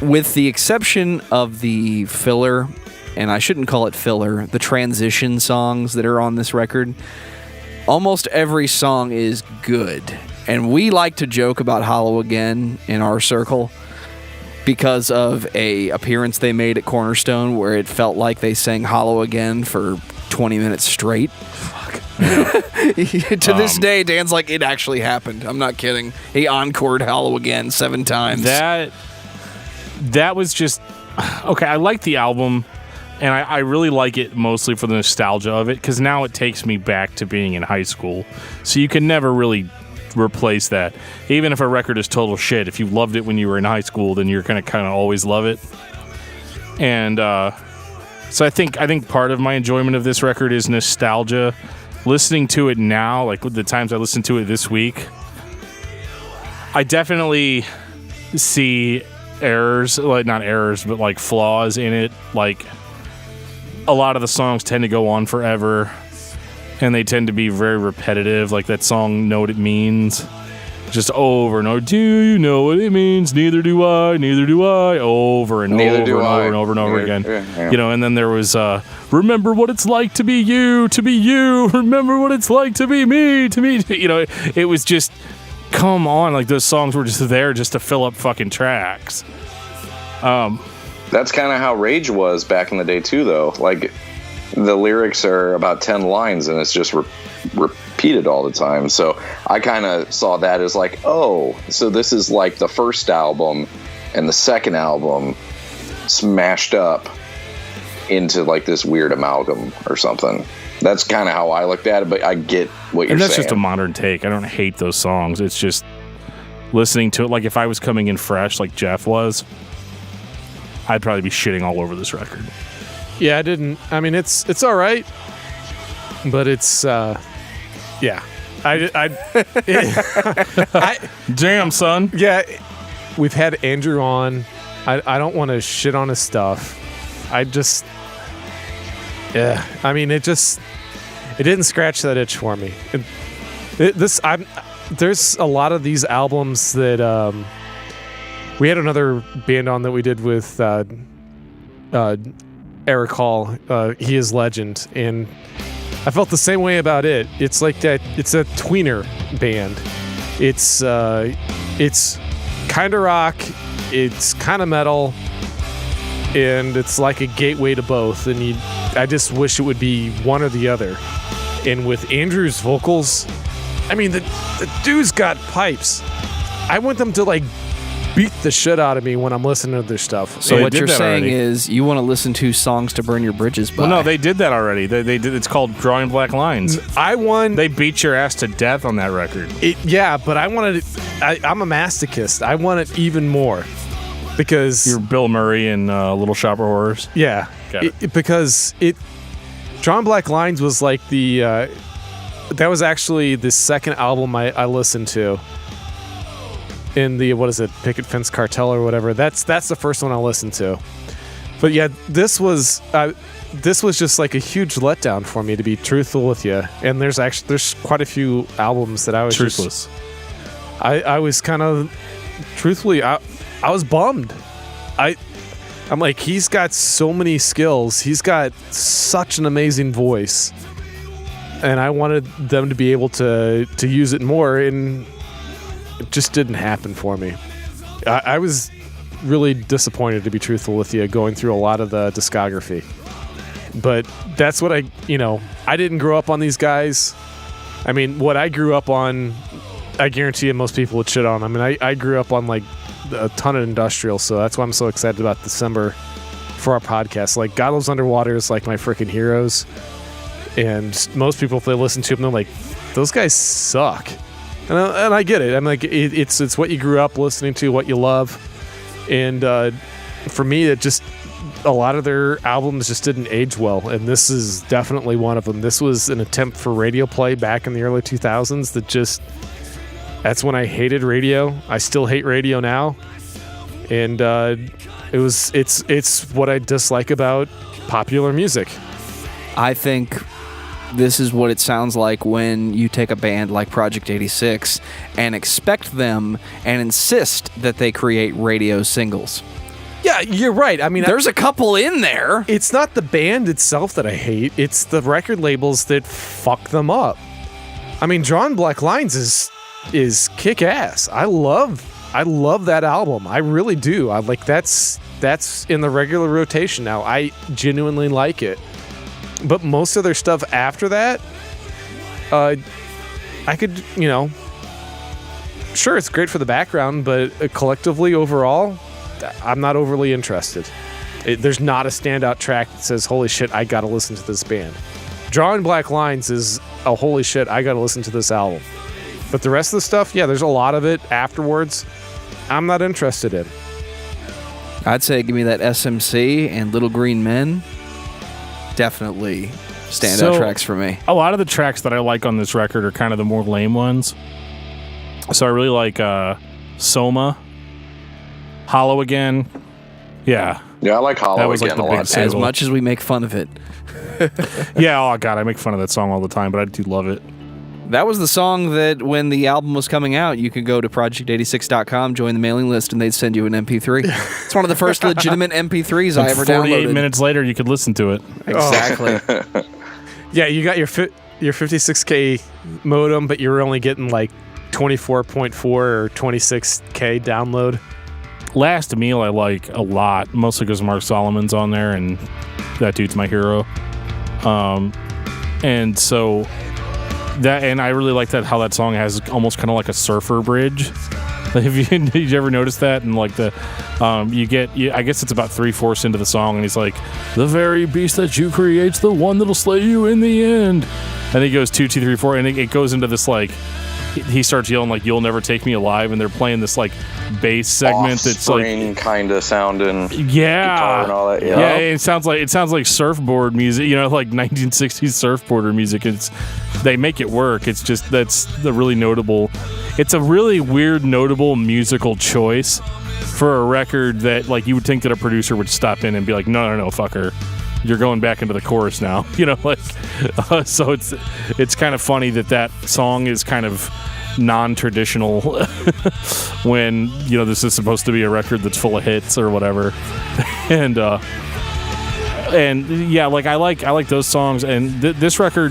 With the exception of the filler, and I shouldn't call it filler, the transition songs that are on this record, almost every song is good. And we like to joke about Hollow Again in our circle because of a appearance they made at Cornerstone where it felt like they sang Hollow Again for 20 minutes straight. Fuck. To this day, Dan's like, it actually happened. I'm not kidding. He encored Hollow Again 7 times. That was just... Okay, I like the album, and I really like it mostly for the nostalgia of it, because now it takes me back to being in high school. So you can never really replace that. Even if a record is total shit, if you loved it when you were in high school, then you're going to kind of always love it. And so I think part of my enjoyment of this record is nostalgia. Listening to it now, like with the times I listened to it this week, I definitely see errors, like not errors, but like flaws in it. Like, a lot of the songs tend to go on forever, and they tend to be very repetitive. Like that song, Know What It Means, just over and over. Do you know what it means? Neither do I, neither do I. Over and Neither over do and I. over and over and over again. Yeah. And then there was remember what it's like to be you, to be you. Remember what it's like to be me, to me. It was just, come on. Like, those songs were just there just to fill up fucking tracks. That's kind of how Rage was back in the day too, though. Like, the lyrics are about 10 lines and it's just repeated all the time. So I kind of saw that as like, oh, so this is like the first album and the second album smashed up into like this weird amalgam or something. That's kind of how I looked at it, but I get what you're saying. And that's just a modern take. I don't hate those songs. It's just, listening to it, like if I was coming in fresh, like Geoff was, I'd probably be shitting all over this record. Yeah, I mean, it's all right, but it's, yeah. Damn, son. Yeah, we've had Andrew on. I don't want to shit on his stuff. I mean, it didn't scratch that itch for me. There's a lot of these albums that we had another band on that we did with Eric Hall. He is Legend, and I felt the same way about it. It's like that. It's a tweener band. It's kind of rock. It's kind of metal, and it's like a gateway to both. And I just wish it would be one or the other. And with Andrew's vocals, I mean, the dude's got pipes. I want them to like beat the shit out of me when I'm listening to their stuff. So what you're saying is you want to listen to songs to burn your bridges by. Well, no, they did that already. They did. It's called Drawing Black Lines. They beat your ass to death on that record. Yeah, but I wanted it. I'm a masochist. I want it even more because you're Bill Murray in Little Shop of Horrors. Yeah, because Drawing Black Lines was like that was actually the second album I listened to. In the, what is it, Picket Fence Cartel or whatever. That's the first one I listened to. But yeah, this was just like a huge letdown for me, to be truthful with you. And there's quite a few albums that I was truthless. I was kind of truthfully I was bummed. I'm like, he's got so many skills. He's got such an amazing voice. And I wanted them to be able to use it more, and it just didn't happen for me. I was really disappointed, to be truthful with you, going through a lot of the discography. But that's what I didn't grow up on these guys. I mean, what I grew up on, I guarantee you most people would shit on. I mean, I grew up on like a ton of industrial, so that's why I'm so excited about December for our podcast. Like, God Loves Underwater is like my freaking heroes. And most people, if they listen to them, they're like, those guys suck. And I get it. I'm like, it's what you grew up listening to, what you love. And for me, a lot of their albums just didn't age well. And this is definitely one of them. This was an attempt for radio play back in the early 2000s that's when I hated radio. I still hate radio now. And it's what I dislike about popular music. I think this is what it sounds like when you take a band like Project 86 and expect them and insist that they create radio singles. Yeah, you're right. I mean, there's a couple in there. It's not the band itself that I hate. It's the record labels that fuck them up. I mean, Drawing Black Lines is kick-ass. I love that album. I really do. I like that's in the regular rotation now. I genuinely like it. But most of their stuff after that, I could, sure, it's great for the background, but collectively, overall, I'm not overly interested. There's not a standout track that says, holy shit, I gotta listen to this band. Drawing Black Lines is a holy shit, I gotta listen to this album. But the rest of the stuff, yeah, there's a lot of it afterwards I'm not interested in. I'd say give me that SMC and Little Green Men. Definitely standout tracks for me. A lot of the tracks that I like on this record are kind of the more lame ones. So I really like Soma, Hollow Again. Yeah. Yeah, I like Hollow Again a lot. As much as we make fun of it. Yeah, oh God, I make fun of that song all the time, but I do love it. That was the song that when the album was coming out, you could go to project86.com, join the mailing list, and they'd send you an MP3. It's one of the first legitimate MP3s I ever 48 downloaded. minutes later, you could listen to it. Exactly. Yeah, you got your 56K modem, but you're only getting like 24.4 or 26K download. Last Meal I like a lot, mostly because Mark Solomon's on there, and that dude's my hero. And so... and I really like that how that song has almost kind of like a surfer bridge. Did you ever notice that? And like I guess it's about 3/4 into the song, and he's like, "The very beast that you create's the one that'll slay you in the end." And he goes 2, 2, 3, 4, and it goes into this like he starts yelling like "You'll never take me alive," and they're playing this like bass segment that's like kind of sounding guitar and all that. Yeah, it sounds like surfboard music, like 1960s surfboarder music. They make it work. It's just that's the really notable. It's a really weird, notable musical choice for a record that like you would think that a producer would stop in and be like, no, fucker. You're going back into the chorus now, so it's kind of funny that song is kind of non-traditional when this is supposed to be a record that's full of hits or whatever, and yeah, like I like those songs, and this record,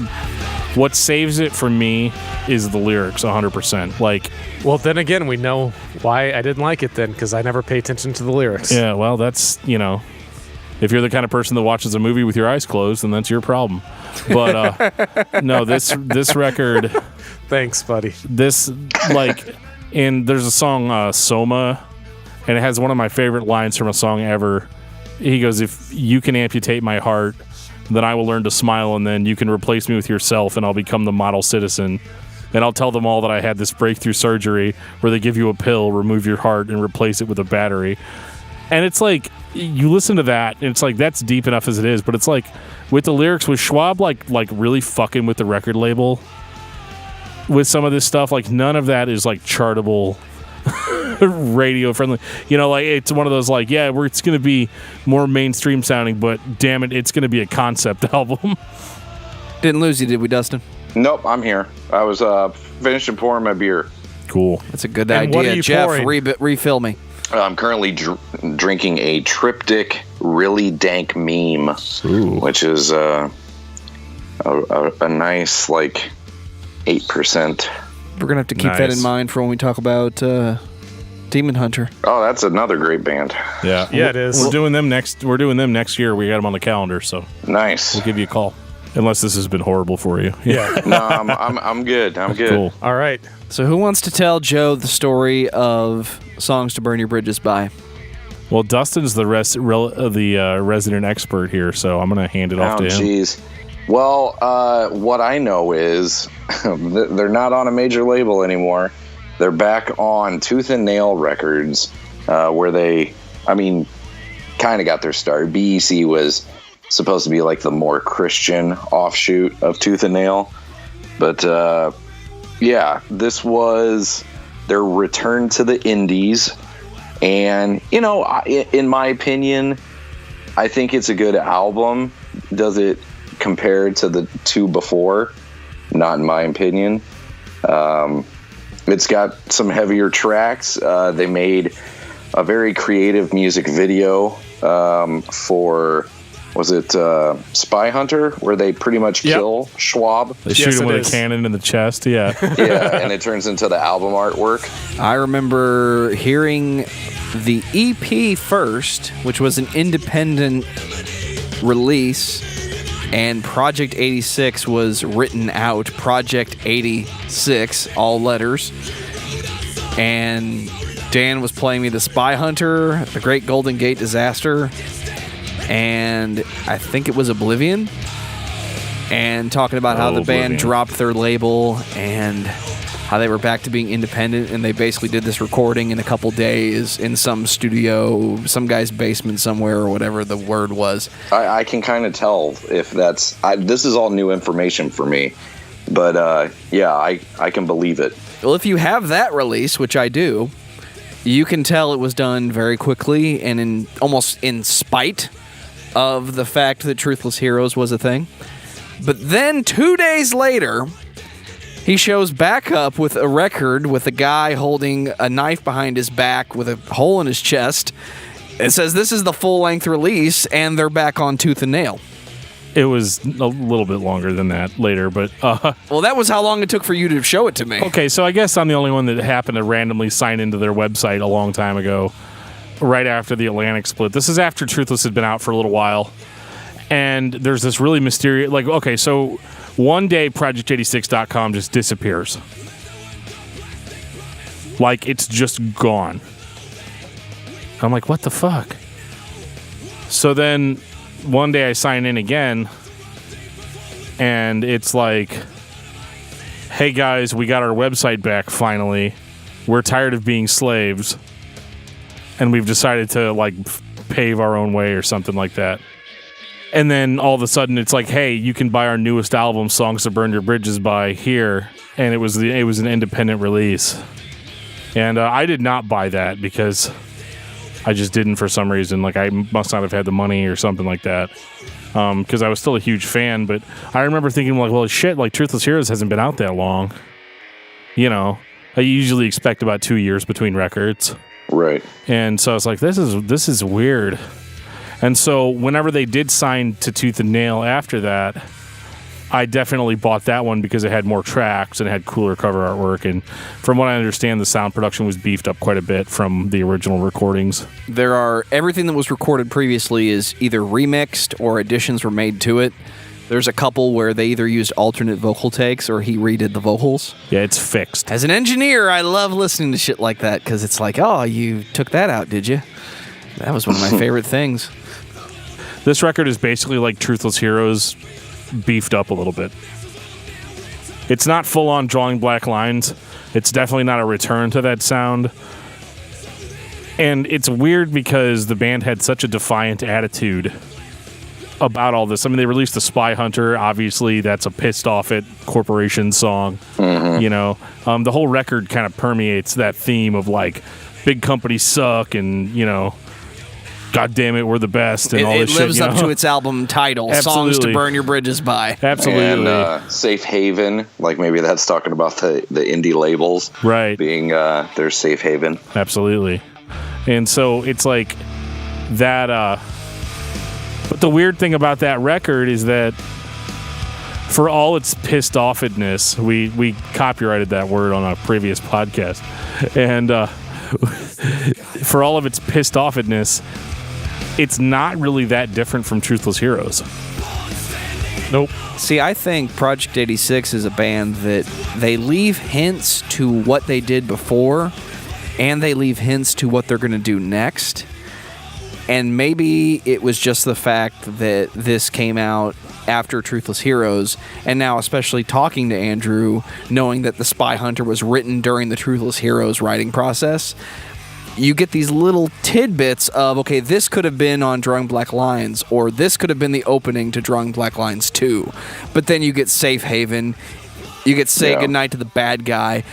what saves it for me is the lyrics 100%. Like, well, then again, we know why I didn't like it then, because I never pay attention to the lyrics. Yeah, well, that's if you're the kind of person that watches a movie with your eyes closed, then that's your problem. But no, this record. Thanks, buddy. This and there's a song Soma, and it has one of my favorite lines from a song ever. He goes, "If you can amputate my heart, then I will learn to smile, and then you can replace me with yourself, and I'll become the model citizen. And I'll tell them all that I had this breakthrough surgery where they give you a pill, remove your heart, and replace it with a battery." And it's like, you listen to that, and it's like, that's deep enough as it is, but it's like, with the lyrics, was Schwab like really fucking with the record label with some of this stuff? Like, none of that is like chartable radio friendly. Like, it's one of those like, yeah, it's going to be more mainstream sounding, but damn it, it's going to be a concept album. Didn't lose you, did we, Dustin? Nope, I'm here. I was finishing pouring my beer. Cool. That's a good And idea. what are you Geoff, pouring? refill me. I'm currently drinking a Triptych Really Dank Meme, which is a nice, like, 8%. We're going to have to keep that in mind for when we talk about Demon Hunter. Oh, that's another great band. Yeah. Yeah, it is. We're doing them next year. We got them on the calendar, so Nice. we'll give you a call. Unless this has been horrible for you. Yeah. No, I'm good. I'm good. Cool. All right. So who wants to tell Joe the story of Songs to Burn Your Bridges by? Well, Dustin's the resident expert here, so I'm going to hand it off to him. Jeez. Well, what I know is they're not on a major label anymore. They're back on Tooth and Nail Records, where they, kind of got their start. BEC was supposed to be like the more Christian offshoot of Tooth and Nail. But, yeah, this was their return to the indies. And, in my opinion, I think it's a good album. Does it compare to the two before? Not in my opinion. It's got some heavier tracks. They made a very creative music video for, was it Spy Hunter, where they pretty much kill Schwab? They shoot him with a cannon in the chest, yeah. Yeah, and it turns into the album artwork. I remember hearing the EP first, which was an independent release, and Project 86 was written out. Project 86, all letters. And Dan was playing me the Spy Hunter, the Great Golden Gate Disaster, and I think it was Oblivion, and talking about how the band dropped their label and how they were back to being independent, and they basically did this recording in a couple days in some studio, some guy's basement somewhere, or whatever the word was. I can kind of tell if that's... this is all new information for me, but yeah, I can believe it. Well, if you have that release, which I do, you can tell it was done very quickly and almost in spite of the fact that Truthless Heroes was a thing. But then 2 days later, he shows back up with a record with a guy holding a knife behind his back with a hole in his chest. It says this is the full-length release, and they're back on Tooth and Nail. It was a little bit longer than that later, but... well, that was how long it took for you to show it to me. Okay, so I guess I'm the only one that happened to randomly sign into their website a long time ago, right after the Atlantic split. This is after Truthless had been out for a little while, and there's this really mysterious... Like, okay, so one day Project86.com just disappears. Like, it's just gone. I'm like, what the fuck? So then... one day I sign in again, and it's like, hey guys, we got our website back finally. We're tired of being slaves. And we've decided to like pave our own way or something like that. And then all of a sudden it's like, hey, you can buy our newest album, Songs to Burn Your Bridges By, here. And it was an independent release. And I did not buy that because I just didn't for some reason. Like I must not have had the money or something like that. Because I was still a huge fan. But I remember thinking like, well, shit, like Truthless Heroes hasn't been out that long. You know, I usually expect about 2 years between records. Right. And so I was like, this is weird. And so whenever they did sign to Tooth and Nail after that, I definitely bought that one because it had more tracks and it had cooler cover artwork. And from what I understand, the sound production was beefed up quite a bit from the original recordings. Everything that was recorded previously is either remixed or additions were made to it. There's a couple where they either used alternate vocal takes or he redid the vocals. Yeah, it's fixed. As an engineer, I love listening to shit like that because it's like, oh, you took that out, did you? That was one of my favorite things. This record is basically like Truthless Heroes beefed up a little bit. It's not full on drawing black lines. It's definitely not a return to that sound. And it's weird because the band had such a defiant attitude about all this. I mean, they released The Spy Hunter. Obviously, that's a pissed off at corporation song. Mm-hmm. You know, the whole record kind of permeates that theme of like big companies suck and, you know, God damn it, we're the best and all this shit. It lives up to its album title, Songs to Burn Your Bridges By. Absolutely. And Safe Haven, like maybe that's talking about the indie labels. Right. Being their safe haven. Absolutely. And so it's like that. But the weird thing about that record is that for all its pissed offedness, we copyrighted that word on a previous podcast. And for all of its pissed offedness, it's not really that different from Truthless Heroes. Nope. See, I think Project 86 is a band that they leave hints to what they did before, and they leave hints to what they're going to do next. And maybe it was just the fact that this came out after Truthless Heroes, and now especially talking to Andrew, knowing that The Spy Hunter was written during the Truthless Heroes writing process, you get these little tidbits of, okay, this could have been on Drawing Black Lines, or this could have been the opening to Drawing Black Lines 2. But then you get Safe Haven, you get Say Goodnight to the Bad Guy,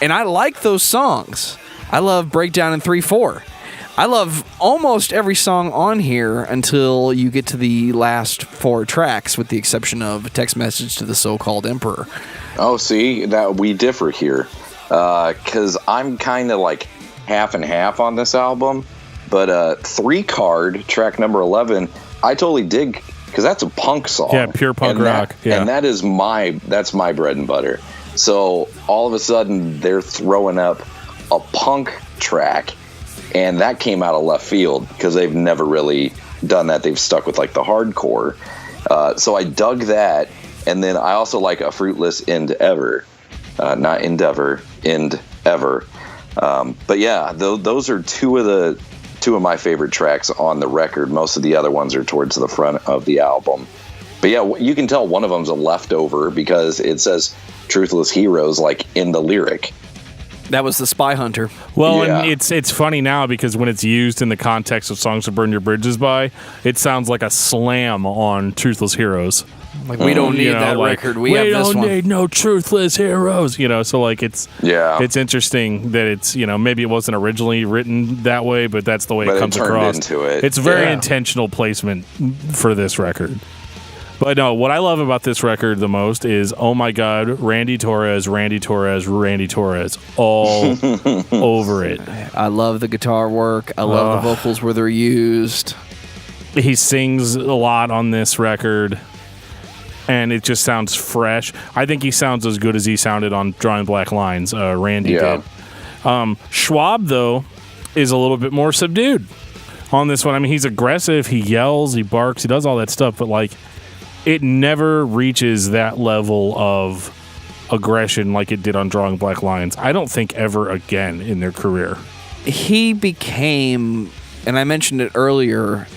and I like those songs. I love Breakdown in 3/4. I love almost every song on here until you get to the last 4 tracks, with the exception of Text Message to the So-Called Emperor. Oh, see, that we differ here. Because I'm kind of like half and half on this album. But 3 Card, track number 11, I totally dig, because that's a punk song. Yeah, pure punk rock. And that's my bread and butter. So all of a sudden, they're throwing up a punk track. And that came out of left field because they've never really done that. They've stuck with like the hardcore. So I dug that. And then I also like A Fruitless End Ever. Not Endeavor, End Ever. But yeah, those are two of my favorite tracks on the record. Most of the other ones are towards the front of the album. But yeah, you can tell one of them's a leftover because it says Truthless Heroes like in the lyric. That was The Spy Hunter. Well, yeah. And it's funny now because when it's used in the context of Songs to Burn Your Bridges By, it sounds like a slam on Truthless Heroes. Like, we don't need that record. We have this one. We don't need no Truthless Heroes. You know, so like it's interesting that it's, you know, maybe it wasn't originally written that way, but that's the way it comes across. Into it. It's very intentional placement for this record. But no, what I love about this record the most is, oh my God, Randy Torres, all over it. I love the guitar work. I love the vocals where they're used. He sings a lot on this record, and it just sounds fresh. I think he sounds as good as he sounded on Drawing Black Lines. Randy did. Schwab, though, is a little bit more subdued on this one. I mean, he's aggressive. He yells. He barks. He does all that stuff, but like, it never reaches that level of aggression like it did on Drawing Black Lines. I don't think ever again in their career. He became, and I mentioned it earlier,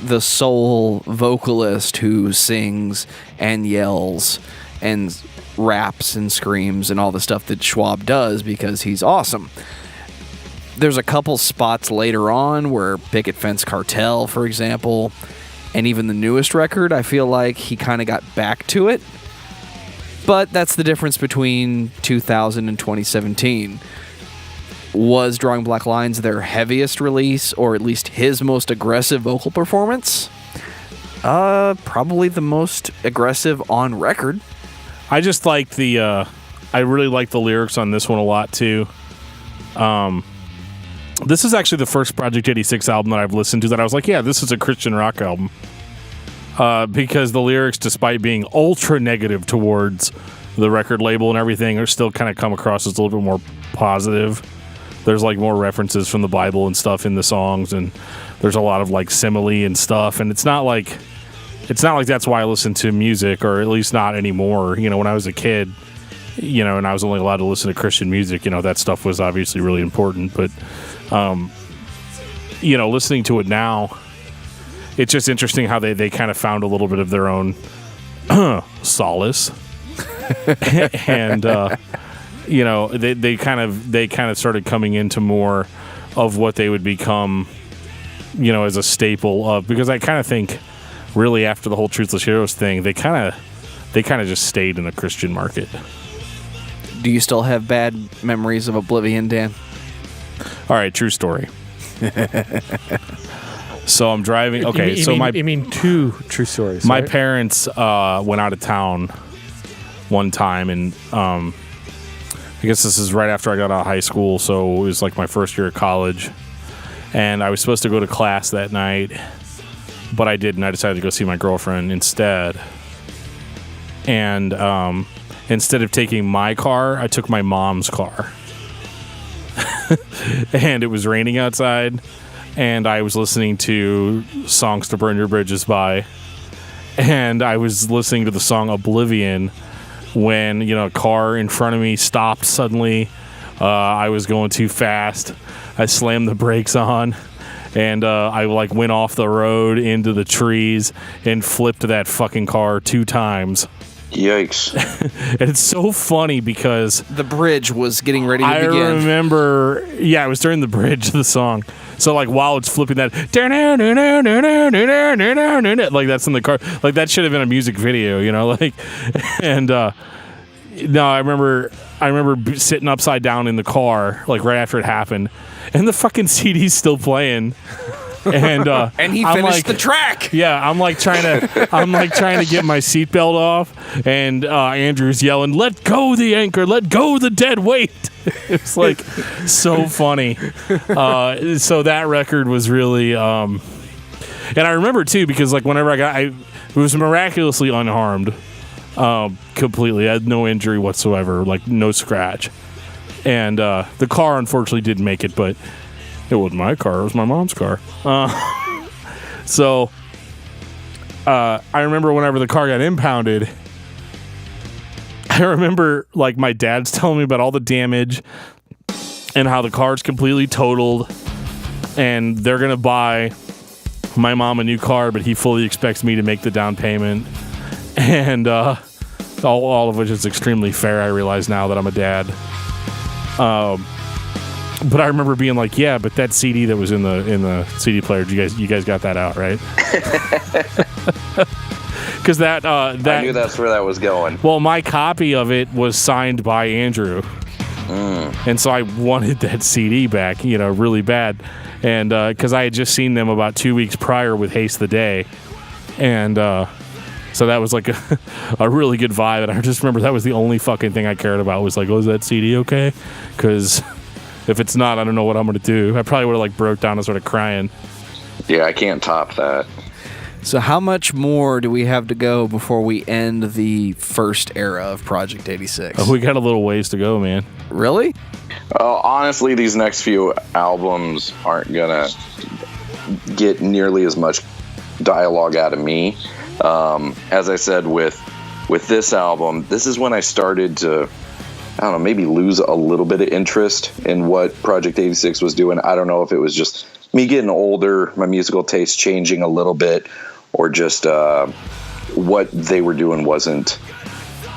the sole vocalist who sings and yells and raps and screams and all the stuff that Schwab does because he's awesome. There's a couple spots later on where Picket Fence Cartel, for example, and even the newest record, I feel like he kind of got back to it. But that's the difference between 2000 and 2017. Was Drawing Black Lines their heaviest release, or at least his most aggressive vocal performance? Probably the most aggressive on record. I just like I really like the lyrics on this one a lot too. This is actually the first Project 86 album that I've listened to that I was like, yeah, this is a Christian rock album. Because the lyrics, despite being ultra negative towards the record label and everything, are still kind of come across as a little bit more positive. There's like more references from the Bible and stuff in the songs, and there's a lot of like simile and stuff. And it's not like that's why I listen to music, or at least not anymore. You know, when I was a kid, you know, and I was only allowed to listen to Christian music, you know, that stuff was obviously really important. But, you know, listening to it now, it's just interesting how they kind of found a little bit of their own solace. And, you know, they kind of started coming into more of what they would become, you know, as a staple of, because I kind of think really after the whole Truthless Heroes thing, they kind of just stayed in the Christian market. Do you still have bad memories of Oblivion, Dan? All right, true story. So I'm driving. Okay, you mean two true stories. My right? parents went out of town one time, and I guess this is right after I got out of high school, so it was like my first year of college, and I was supposed to go to class that night, but I didn't. I decided to go see my girlfriend instead, and instead of taking my car, I took my mom's car. And it was raining outside, and I was listening to Songs to Burn Your Bridges by, and I was listening to the song Oblivion when, you know, a car in front of me stopped suddenly. I was going too fast. I slammed the brakes on, and I like went off the road into the trees and flipped that fucking car 2 times. Yikes. And it's so funny because the bridge was getting ready to begin. I remember, yeah, it was during the bridge of the song. So like while it's flipping that, like that's in the car, like that should have been a music video, you know, like, and no, I remember sitting upside down in the car, like right after it happened, and the fucking CD's still playing. And he finished the track. Yeah, I'm like trying to get my seatbelt off, and Andrew's yelling, "Let go the anchor! Let go the dead weight!" It's like so funny. So that record was really, and I remember too because like whenever it was miraculously unharmed, completely. I had no injury whatsoever, like no scratch, and the car unfortunately didn't make it, but. It wasn't my car. It was my mom's car. So I remember whenever the car got impounded, I remember like my dad's telling me about all the damage and how the car's completely totaled, and they're gonna buy my mom a new car, but he fully expects me to make the down payment, and all of which is extremely fair. I realize now that I'm a dad. But I remember being like, yeah, but that CD that was in the CD player, you guys got that out, right? Because that I knew that's where that was going. Well, my copy of it was signed by Andrew, and so I wanted that CD back, you know, really bad, and because I had just seen them about 2 weeks prior with Haste the Day, and so that was like a really good vibe, and I just remember that was the only fucking thing I cared about was like, oh, is that CD okay? Because if it's not, I don't know what I'm going to do. I probably would have like broke down and started crying. Yeah, I can't top that. So how much more do we have to go before we end the first era of Project 86? Oh, we got a little ways to go, man. Really? Honestly, these next few albums aren't going to get nearly as much dialogue out of me. As I said, with this album, this is when I started to, I don't know, maybe lose a little bit of interest in what Project 86 was doing. I don't know if it was just me getting older, my musical taste changing a little bit, or just what they were doing wasn't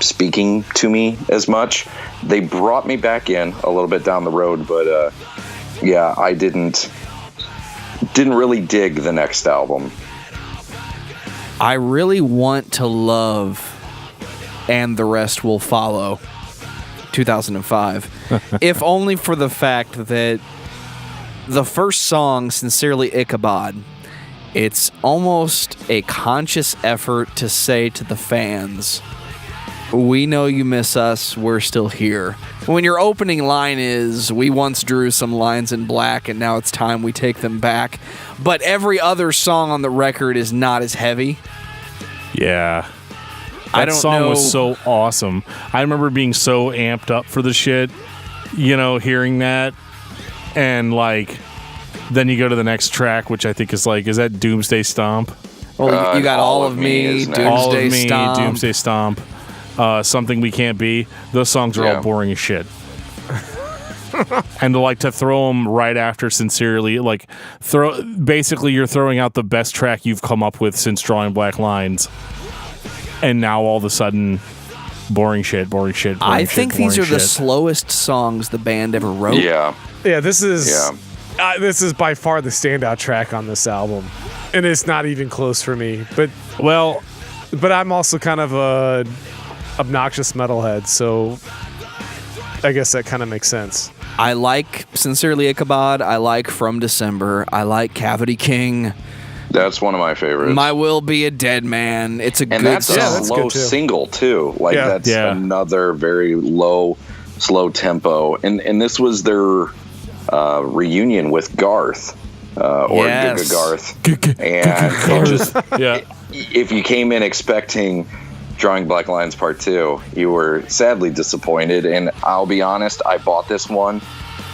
speaking to me as much. They brought me back in a little bit down the road, but yeah, I didn't really dig the next album. I really want to love And the Rest Will Follow 2005, if only for the fact that the first song, Sincerely Ichabod, it's almost a conscious effort to say to the fans, we know you miss us, we're still here. When your opening line is, we once drew some lines in black and now it's time we take them back, but every other song on the record is not as heavy. Yeah. I That don't song know. was so awesome. I remember being so amped up for the shit, hearing that. And, then you go to the next track, which I think is is that Doomsday Stomp? Well, you got All of Me, next. All of Doomsday Me, Stomp. Doomsday Stomp, Something We Can't Be. Those songs are all boring as shit. And to throw them right after Sincerely, basically you're throwing out the best track you've come up with since Drawing Black Lines. And now all of a sudden, boring shit. I think these are the slowest songs the band ever wrote. Yeah. Yeah, this is by far the standout track on this album, and it's not even close for me. But I'm also kind of a obnoxious metalhead, so I guess that kind of makes sense. I like Sincerely Ichabod. I like From December. I like Cavity King. That's one of my favorites. My Will Be a Dead Man. It's a and good that's song. a slow single too. That's another very low, slow tempo. And this was their reunion with Garth, or Yes. Giga Garth. And it just, if you came in expecting Drawing Black Lines Part 2, you were sadly disappointed. And I'll be honest, I bought this one,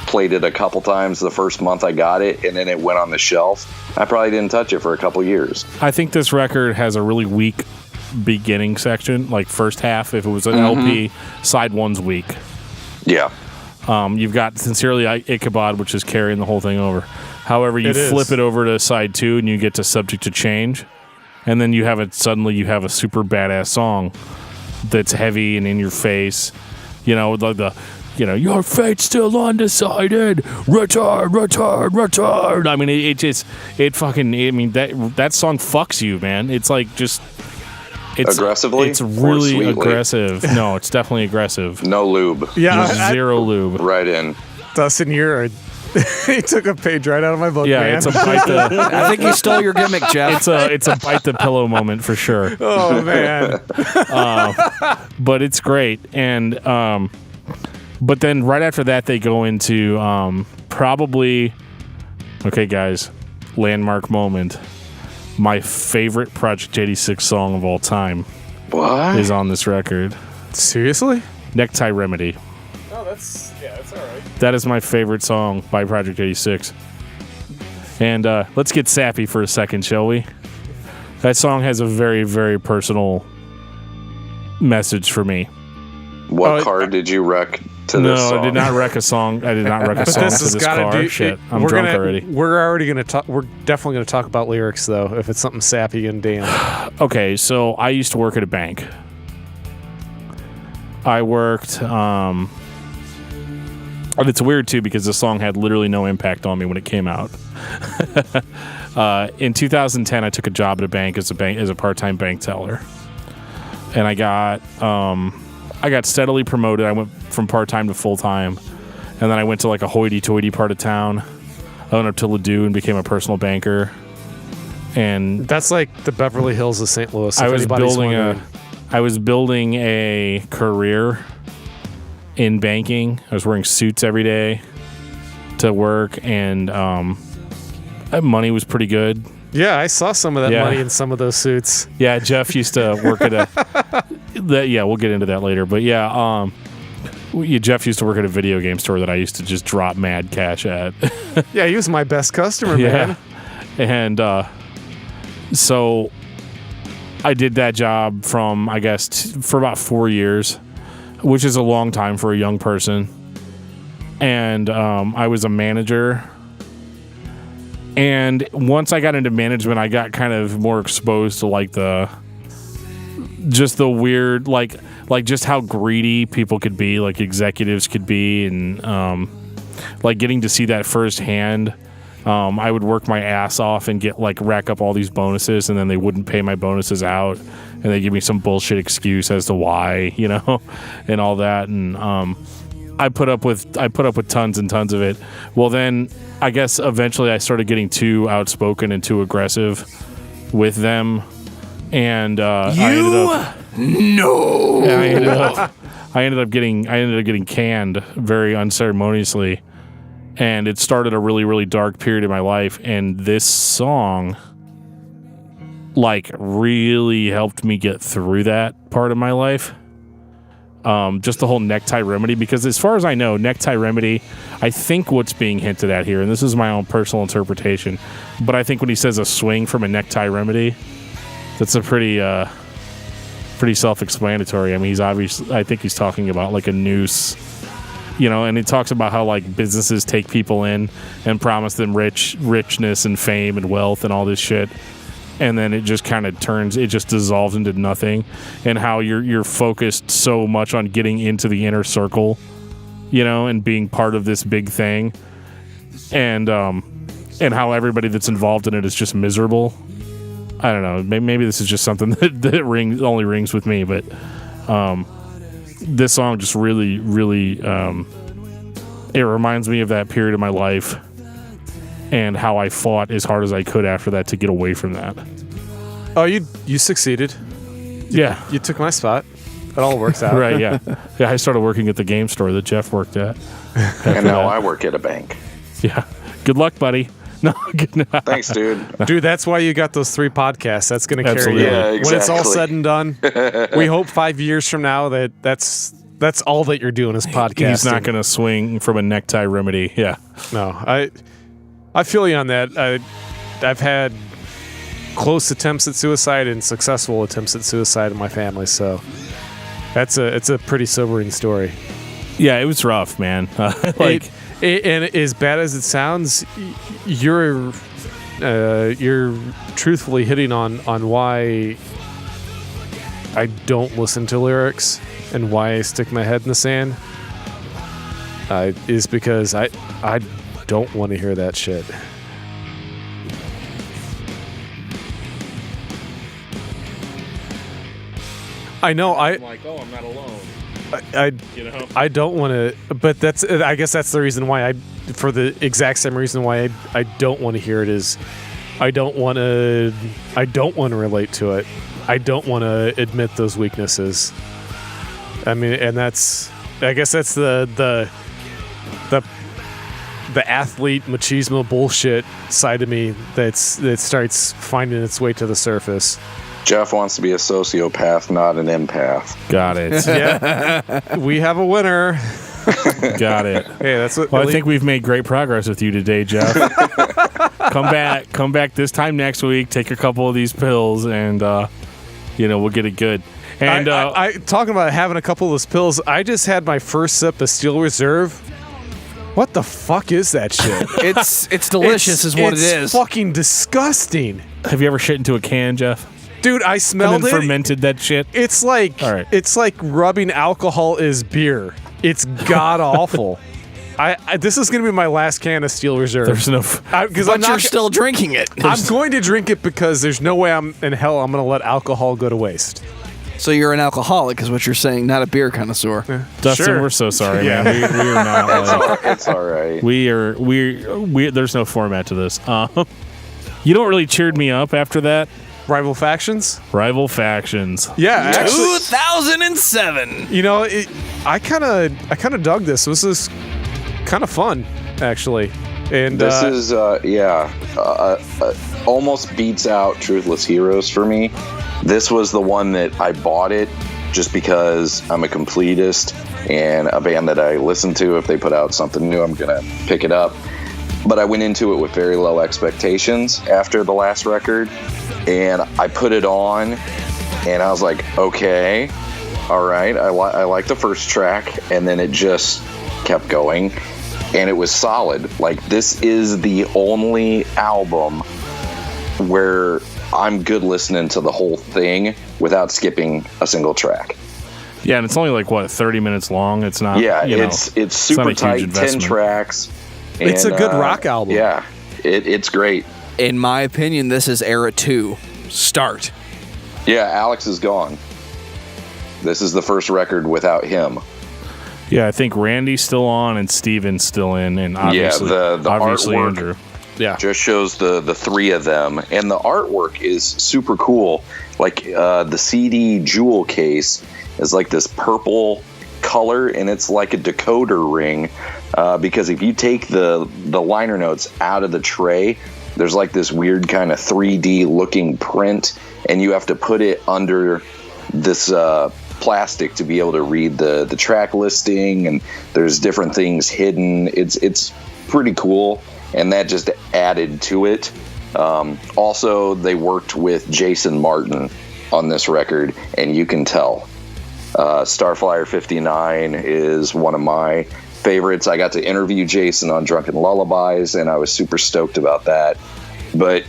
played it a couple times the first month I got it, and then it went on the shelf. I probably didn't touch it for a couple years. I think this record has a really weak beginning section, first half. If it was an LP, side one's weak. Yeah. You've got Sincerely Ichabod, which is carrying the whole thing over. However, you flip it over to side 2 and you get to Subject to Change, and then you have a super badass song that's heavy and in your face. Your fate's still undecided. Return. I mean, that song fucks you, man. It's aggressively? It's really Or sweetly? aggressive. No, it's definitely aggressive. No lube. Yeah, Zero lube. Right in. Dustin, he took a page right out of my book, Yeah, man. it's a bite the. I think you stole your gimmick, Geoff. It's a bite the pillow moment for sure. Oh man. But it's great, and but then right after that they go into probably, okay guys, landmark moment. My favorite Project 86 song of all time is on this record. Seriously? Necktie Remedy. Oh, that's all right. That is my favorite song by Project 86. And let's get sappy for a second, shall we? That song has a very, very personal message for me. What car did you wreck to this song? No, I did not wreck a song. I did not wreck a song to this car. Shit, I'm drunk already. We're definitely gonna talk about lyrics though, if it's something sappy and damn. Okay, so I used to work at a bank. I worked, and it's weird too because the song had literally no impact on me when it came out. In 2010, I took a job at a bank as a part-time bank teller, and I got steadily promoted. I went from part-time to full-time, and then I went to a hoity-toity part of town. I went up to Ladue and became a personal banker. And that's like the Beverly Hills of St. Louis. I was building a career in banking. I was wearing suits every day to work, and money was pretty good. Yeah, I saw some of that money in some of those suits. Yeah, Geoff used to work at we'll get into that later. But Geoff used to work at a video game store that I used to just drop mad cash at. Yeah, he was my best customer, man. And so I did that job from, I guess, for about 4 years, which is a long time for a young person. And I was a manager. And once I got into management, I got kind of more exposed to the weird, like just how greedy people could be, like executives could be, and like getting to see that firsthand. I would work my ass off and get like rack up all these bonuses, and then they wouldn't pay my bonuses out, and they give me some bullshit excuse as to why, you know, and all that. And I put up with tons and tons of it. Well, then I guess eventually I started getting too outspoken and too aggressive with them, and I ended up getting canned very unceremoniously. And it started a really, really dark period in my life. And this song, like, really helped me get through that part of my life. Just the whole Necktie Remedy. Because as far as I know, Necktie Remedy, I think what's being hinted at here, and this is my own personal interpretation, but I think when he says a swing from a Necktie Remedy, that's a pretty self-explanatory. I mean, I think he's talking about, like, a noose. You know, and it talks about how like businesses take people in and promise them richness and fame and wealth and all this shit, and then it just kind of dissolves into nothing. And how you're focused so much on getting into the inner circle, you know, and being part of this big thing, and how everybody that's involved in it is just miserable. I don't know. Maybe this is just something that only rings with me, but. This song just really, really, it reminds me of that period of my life and how I fought as hard as I could after that to get away from that. Oh, you succeeded. Yeah. You took my spot. It all works out. Right, yeah. Yeah, I started working at the game store that Geoff worked at. And now I work at a bank. Yeah. Good luck, buddy. No, thanks, dude. Dude, that's why you got those 3 podcasts. That's going to carry you. Yeah, exactly. When it's all said and done, we hope 5 years from now that's all that you're doing is podcasting. He's not going to swing from a Necktie Remedy. Yeah. No, I feel you on that. I've had close attempts at suicide and successful attempts at suicide in my family, so it's a pretty sobering story. Yeah, it was rough, man. And as bad as it sounds, you're truthfully hitting on why I don't listen to lyrics and why I stick my head in the sand. Is because I don't want to hear that shit. I know. I'm like, oh, I'm not alone. I don't want to, but I guess that's the reason why for the exact same reason why I don't want to hear it is I don't want to relate to it. I don't want to admit those weaknesses. I mean, and I guess that's the athlete machismo bullshit side of me that starts finding its way to the surface. Geoff wants to be a sociopath, not an empath. Got it. Yeah, we have a winner. Got it. Hey, that's what. Well, I think we've made great progress with you today, Geoff. Come back this time next week. Take a couple of these pills, and we'll get it good. And I talking about having a couple of those pills. I just had my first sip of Steel Reserve. What the fuck is that shit? It's delicious, is what it is. It's fucking disgusting. Have you ever shit into a can, Geoff? Dude, I smelled and then fermented that shit. It's like It's like rubbing alcohol as beer. It's god awful. This is going to be my last can of Steel Reserve. There's no, but you're still drinking it. I'm going to drink it because there's no way in hell I'm going to let alcohol go to waste. So you're an alcoholic, is what you're saying, not a beer connoisseur. Yeah. Dustin, sure. We're so sorry, man. We are not. It's all right. We there's no format to this. You know what really cheered me up after that? Rival Factions? Rival Factions. Yeah, actually, 2007. You know, I kind of dug this. This is kind of fun, actually. And this is almost beats out Truthless Heroes for me. This was the one that I bought it just because I'm a completist and a band that I listen to. If they put out something new, I'm gonna pick it up. But I went into it with very low expectations after the last record, and I put it on, and I was like, okay, all right, I like the first track, and then it just kept going, and it was solid. Like, this is the only album where I'm good listening to the whole thing without skipping a single track. Yeah, and it's only like, what, 30 minutes long? It's not, it's super tight, 10 tracks. It's a good rock album. Yeah, it's great. In my opinion, this is era 2. Start. Yeah, Alex is gone. This is the first record without him. Yeah, I think Randy's still on and Steven's still in, and obviously, the obviously artwork Andrew. Yeah, just shows the three of them, and the artwork is super cool. Like the CD jewel case is like this purple color, and it's like a decoder ring. Because if you take the liner notes out of the tray, there's like this weird kind of 3D looking print, and you have to put it under this plastic to be able to read the track listing, and there's different things hidden. It's pretty cool, and that just added to it. Also, they worked with Jason Martin on this record, and you can tell. Starflyer 59 is one of my favorites. I got to interview Jason on Drunken Lullabies, and I was super stoked about that. But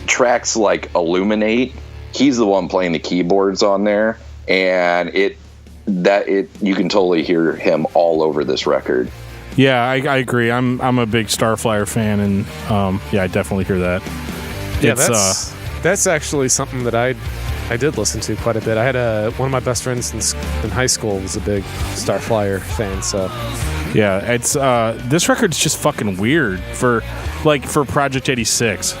tracks like Illuminate, he's the one playing the keyboards on there, and you can totally hear him all over this record. Yeah, I agree. I'm a big Starflyer fan, and I definitely hear that. Yeah, that's actually something that I did listen to quite a bit. I had one of my best friends in high school was a big Starflyer fan, so yeah, it's this record's just fucking weird for Project 86.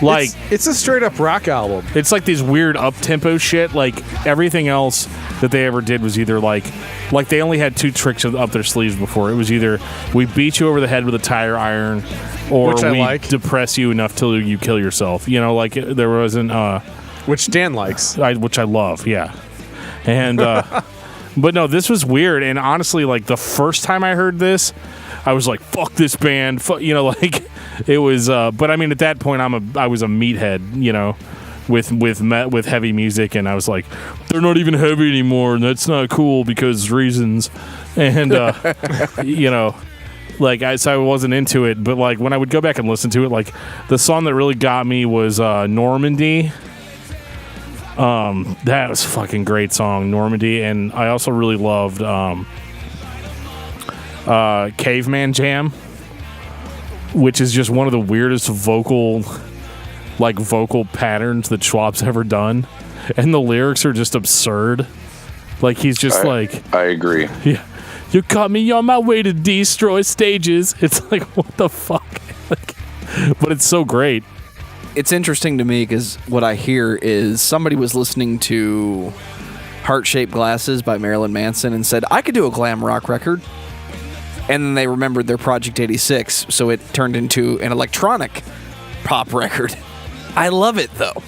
Like it's a straight up rock album. It's like these weird up tempo shit. Like everything else that they ever did was either like they only had two tricks up their sleeves before. It was either we beat you over the head with a tire iron, or we depress you enough till you kill yourself. You know, like there wasn't. Which Dan likes. Which I love, yeah. And but no, this was weird. And honestly, like the first time I heard this, I was like, "Fuck this band!" You know, like it was. But I mean, at that point, I was a meathead, you know, with heavy music, and I was like, "They're not even heavy anymore, and that's not cool because reasons." And you know. Like so I wasn't into it, but like when I would go back and listen to it, like the song that really got me was Normandy. That was a fucking great song, Normandy, and I also really loved Caveman Jam, which is just one of the weirdest vocal patterns that Schwab's ever done, and the lyrics are just absurd. Like he's just I agree. Yeah. You caught me on my way to destroy stages. It's like, what the fuck? But it's so great. It's interesting to me because what I hear is somebody was listening to Heart-Shaped Glasses by Marilyn Manson and said, I could do a glam rock record. And then they remembered their Project 86, so it turned into an electronic pop record. I love it, though.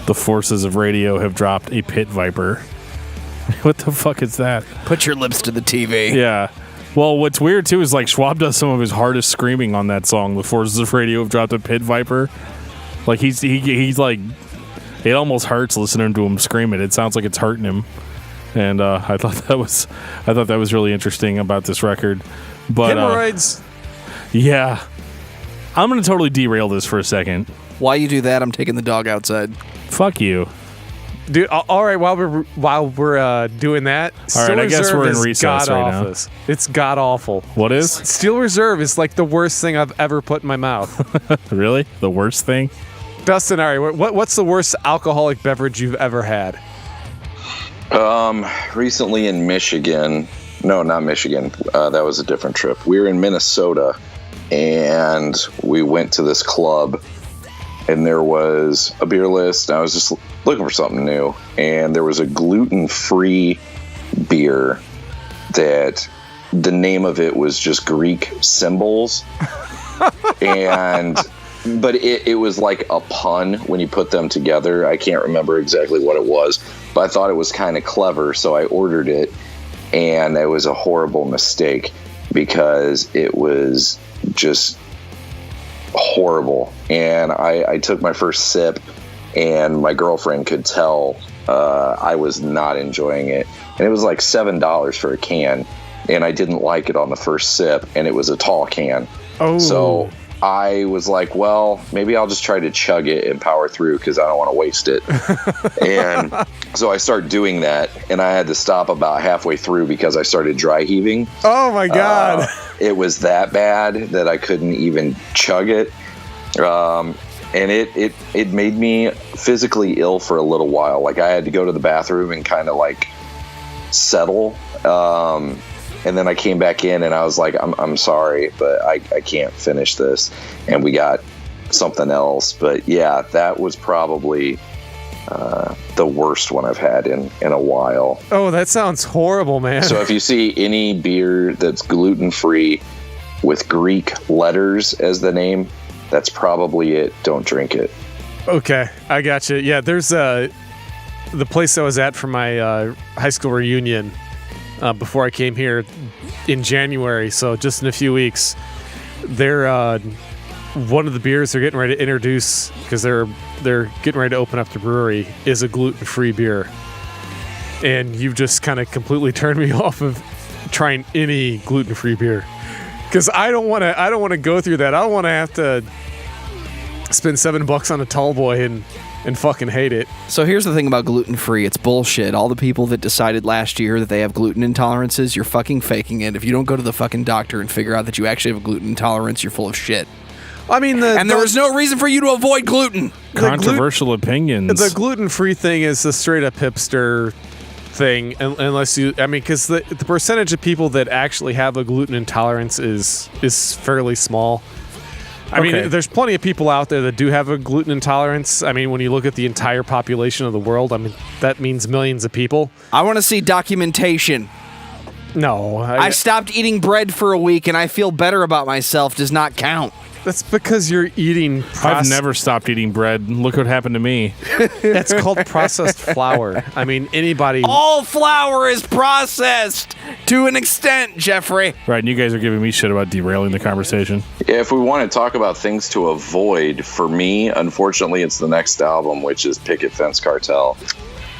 The forces of radio have dropped a pit viper. What the fuck is that? Put your lips to the TV. Yeah. Well, what's weird, too, is like Schwab does some of his hardest screaming on that song. The forces of radio have dropped a pit viper. Like, he's like, it almost hurts listening to him scream it. It sounds like it's hurting him. And I thought that was really interesting about this record. But hemorrhoids. Yeah. I'm going to totally derail this for a second. While you do that, I'm taking the dog outside. Fuck you. Dude, all right, while we're doing that, all right, I guess we're in recess right now. It's god awful. What is? Steel Reserve is like the worst thing I've ever put in my mouth. Really? The worst thing? Dustin, all right, what's the worst alcoholic beverage you've ever had? Recently in Michigan. No, not Michigan. That was a different trip. We were in Minnesota, and we went to this club, and there was a beer list, and I was just looking for something new, and there was a gluten-free beer that the name of it was just Greek symbols, but it was like a pun when you put them together. I can't remember exactly what it was, but I thought it was kind of clever, so I ordered it, and it was a horrible mistake because it was just horrible. And I took my first sip, and my girlfriend could tell I was not enjoying it. And it was like $7 for a can, and I didn't like it on the first sip, and it was a tall can. Oh. So I was like, well, maybe I'll just try to chug it and power through because I don't want to waste it. And so I started doing that, and I had to stop about halfway through because I started dry heaving. Oh my God. It was that bad that I couldn't even chug it. And it made me physically ill for a little while. Like I had to go to the bathroom and kind of like settle. And then I came back in and I was like, I'm sorry, but I can't finish this. And we got something else. But yeah, that was probably the worst one I've had in a while. Oh, that sounds horrible, man. So if you see any beer that's gluten-free with Greek letters as the name, that's probably it. Don't drink it. Okay, I got you. Yeah, there's the place I was at for my high school reunion before I came here in January, so just in a few weeks. They're one of the beers they're getting ready to introduce, because they're getting ready to open up the brewery, is a gluten-free beer. And you've just kind of completely turned me off of trying any gluten-free beer, because I don't want to go through that. I don't want to have to spend $7 on a tall boy and fucking hate it. So here's the thing about gluten-free. It's bullshit. All the people that decided last year that they have gluten intolerances, you're fucking faking it. If you don't go to the fucking doctor and figure out that you actually have a gluten intolerance, you're full of shit. I mean, there was no reason for you to avoid gluten. Controversial opinions. The gluten-free thing is the straight-up hipster thing, unless you... I mean, because the percentage of people that actually have a gluten intolerance is fairly small. I mean, there's plenty of people out there that do have a gluten intolerance. I mean, when you look at the entire population of the world, I mean, that means millions of people. I want to see documentation. No. I stopped eating bread for a week and I feel better about myself. Does not count. That's because you're eating... I've never stopped eating bread. Look what happened to me. That's called processed flour. I mean, anybody... All flour is processed to an extent, Jeffrey. Right, and you guys are giving me shit about derailing the conversation. Yeah, if we want to talk about things to avoid, for me, unfortunately, it's the next album, which is Picket Fence Cartel.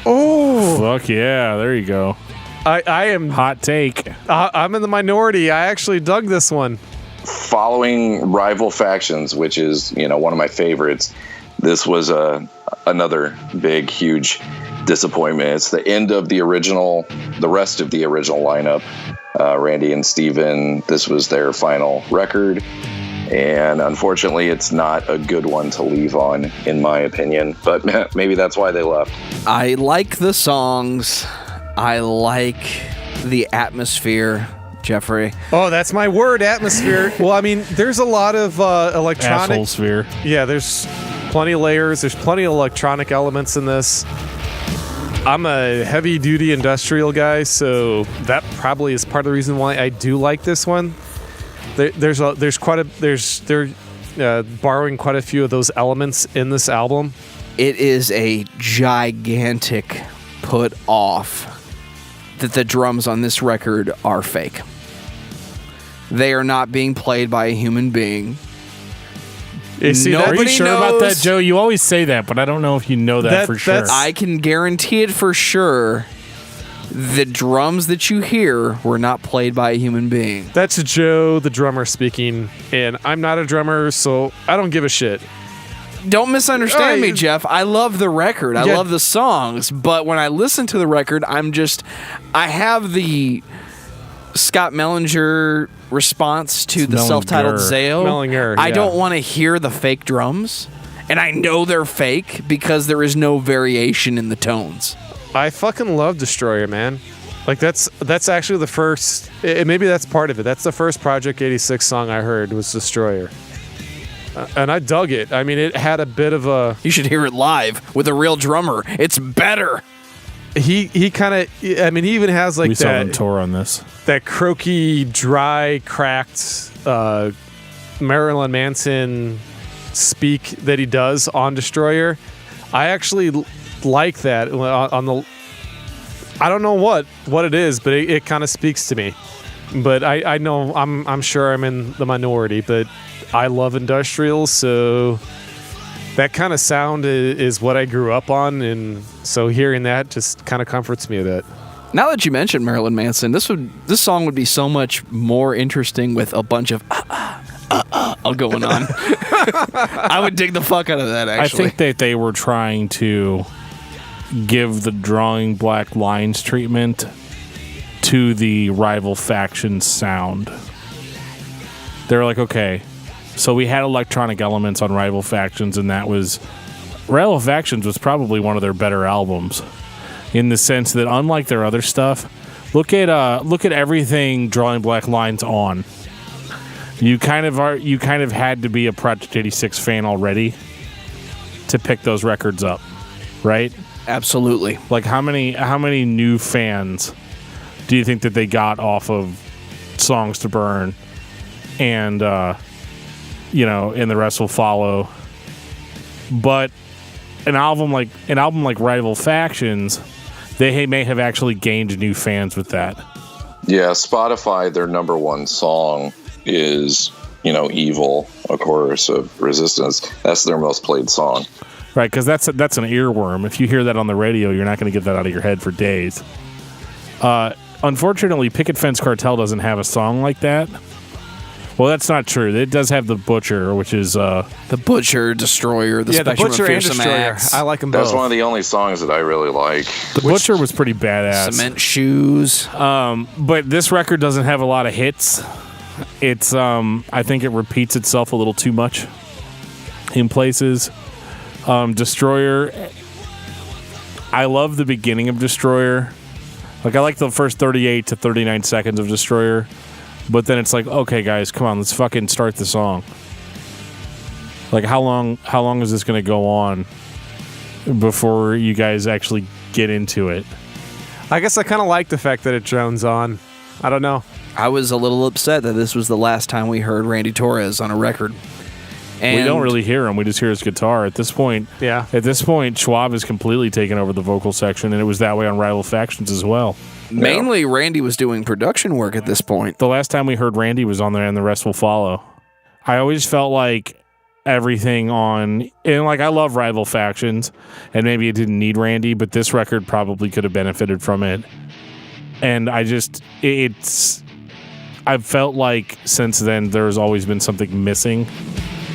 Oh! Fuck yeah, there you go. I am... Hot take. I'm in the minority. I actually dug this one. Following Rival Factions, which is, one of my favorites, this was another big, huge disappointment. It's the end of the rest of the original lineup. Randy and Steven, this was their final record. And unfortunately, it's not a good one to leave on, in my opinion. But maybe that's why they left. I like the songs. I like the atmosphere. Jeffrey. Oh, that's my word, atmosphere. Well, I mean, there's a lot of electronic... Asshole sphere. Yeah, there's plenty of layers. There's plenty of electronic elements in this. I'm a heavy-duty industrial guy, so that probably is part of the reason why I do like this one. They're borrowing quite a few of those elements in this album. It is a gigantic put off that the drums on this record are fake. They are not being played by a human being. Are you sure about that, Joe? You always say that, but I don't know if you know that for sure. I can guarantee it for sure. The drums that you hear were not played by a human being. That's Joe, the drummer, speaking, and I'm not a drummer, so I don't give a shit. Don't misunderstand me, Jeff. I love the record. I love the songs. But when I listen to the record, I have the Scott Mellinger response to the self-titled Zao. Mellinger, I don't want to hear the fake drums. And I know they're fake because there is no variation in the tones. I fucking love Destroyer, man. Like, that's actually the first... maybe that's part of it. That's the first Project 86 song I heard was Destroyer. And I dug it. I mean, it had a bit of a... You should hear it live with a real drummer. It's better. He kind of... I mean, he even has like we saw him tour on this. That croaky, dry, cracked Marilyn Manson speak that he does on Destroyer. I actually like that on the... I don't know what it is, but it kind of speaks to me. But I know I'm sure I'm in the minority, but I love industrial, so that kind of sound is what I grew up on, and so hearing that just kind of comforts me a bit. Now that you mentioned Marilyn Manson, this song would be so much more interesting with a bunch of style going on. I would dig the fuck out of that, actually. I think that they were trying to give the drawing black lines treatment to the Rival Factions sound. They're like, okay, so we had electronic elements on Rival Factions, and Rival Factions was probably one of their better albums, in the sense that unlike their other stuff, look at everything Drawing Black Lines on. You kind of had to be a Project 86 fan already to pick those records up, right? Absolutely. Like how many new fans do you think that they got off of Songs to Burn and and the rest will follow? But an album like Rival Factions, they may have actually gained new fans with that. Yeah, Spotify, their number one song is, Evil, A Chorus of Resistance. That's their most played song. Right, because that's an earworm. If you hear that on the radio, you're not going to get that out of your head for days. Unfortunately, Picket Fence Cartel doesn't have a song like that. Well, that's not true. It does have The Butcher, which is... The Butcher, Destroyer, the Spectrum Butcher of Fearsome and Destroyer. Acts. I like them both. That's one of the only songs that I really like. The Butcher was pretty badass. Cement Shoes. But this record doesn't have a lot of hits. It's I think it repeats itself a little too much in places. Destroyer, I love the beginning of Destroyer. Like, I like the first 38 to 39 seconds of Destroyer, but then it's like, okay, guys, come on, let's fucking start the song. Like, how long is this going to go on before you guys actually get into it? I guess I kind of like the fact that it drones on. I don't know. I was a little upset that this was the last time we heard Randy Torres on a record. And we don't really hear him. We just hear his guitar. At this point, Schwab has completely taken over the vocal section, and it was that way on Rival Factions as well. Mainly, Randy was doing production work at this point. The last time we heard Randy was on there, and the rest will follow. I always felt like everything on... And, like, I love Rival Factions, and maybe it didn't need Randy, but this record probably could have benefited from it. And I just... I've felt like since then there's always been something missing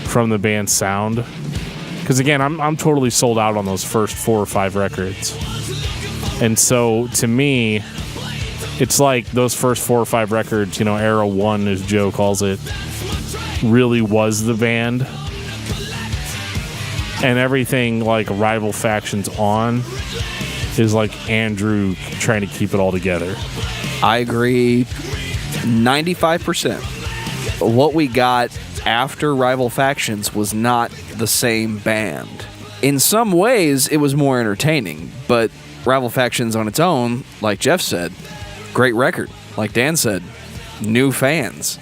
from the band's sound, because again, I'm totally sold out on those first 4 or 5 records, and so to me, it's like those first 4 or 5 records, Era 1, as Joe calls it, really was the band, and everything like Rival Factions on is like Andrew trying to keep it all together. I agree 95%. What we got after Rival Factions was not the same band. In some ways, it was more entertaining, but Rival Factions on its own, like Geoff said, great record. Like Dan said, new fans.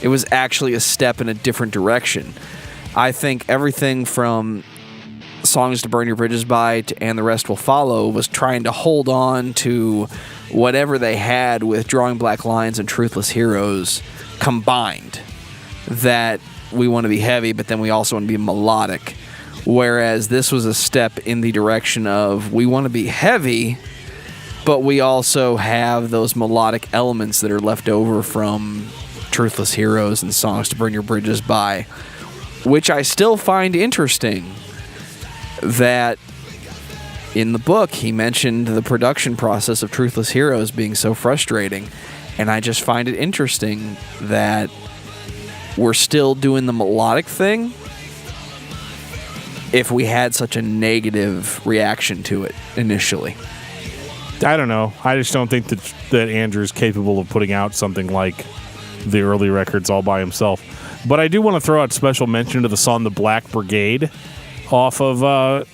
It was actually a step in a different direction. I think everything from Songs to Burn Your Bridges By and the Rest Will Follow was trying to hold on to whatever they had with Drawing Black Lines and Truthless Heroes combined. That we want to be heavy, but then we also want to be melodic. Whereas this was a step in the direction of we want to be heavy, but we also have those melodic elements that are left over from Truthless Heroes and Songs to Burn Your Bridges By, which I still find interesting. That in the book, he mentioned the production process of Truthless Heroes being so frustrating, and I just find it interesting that we're still doing the melodic thing if we had such a negative reaction to it initially. I don't know. I just don't think that Andrew's capable of putting out something like the early records all by himself. But I do want to throw out special mention to the song The Black Brigade off of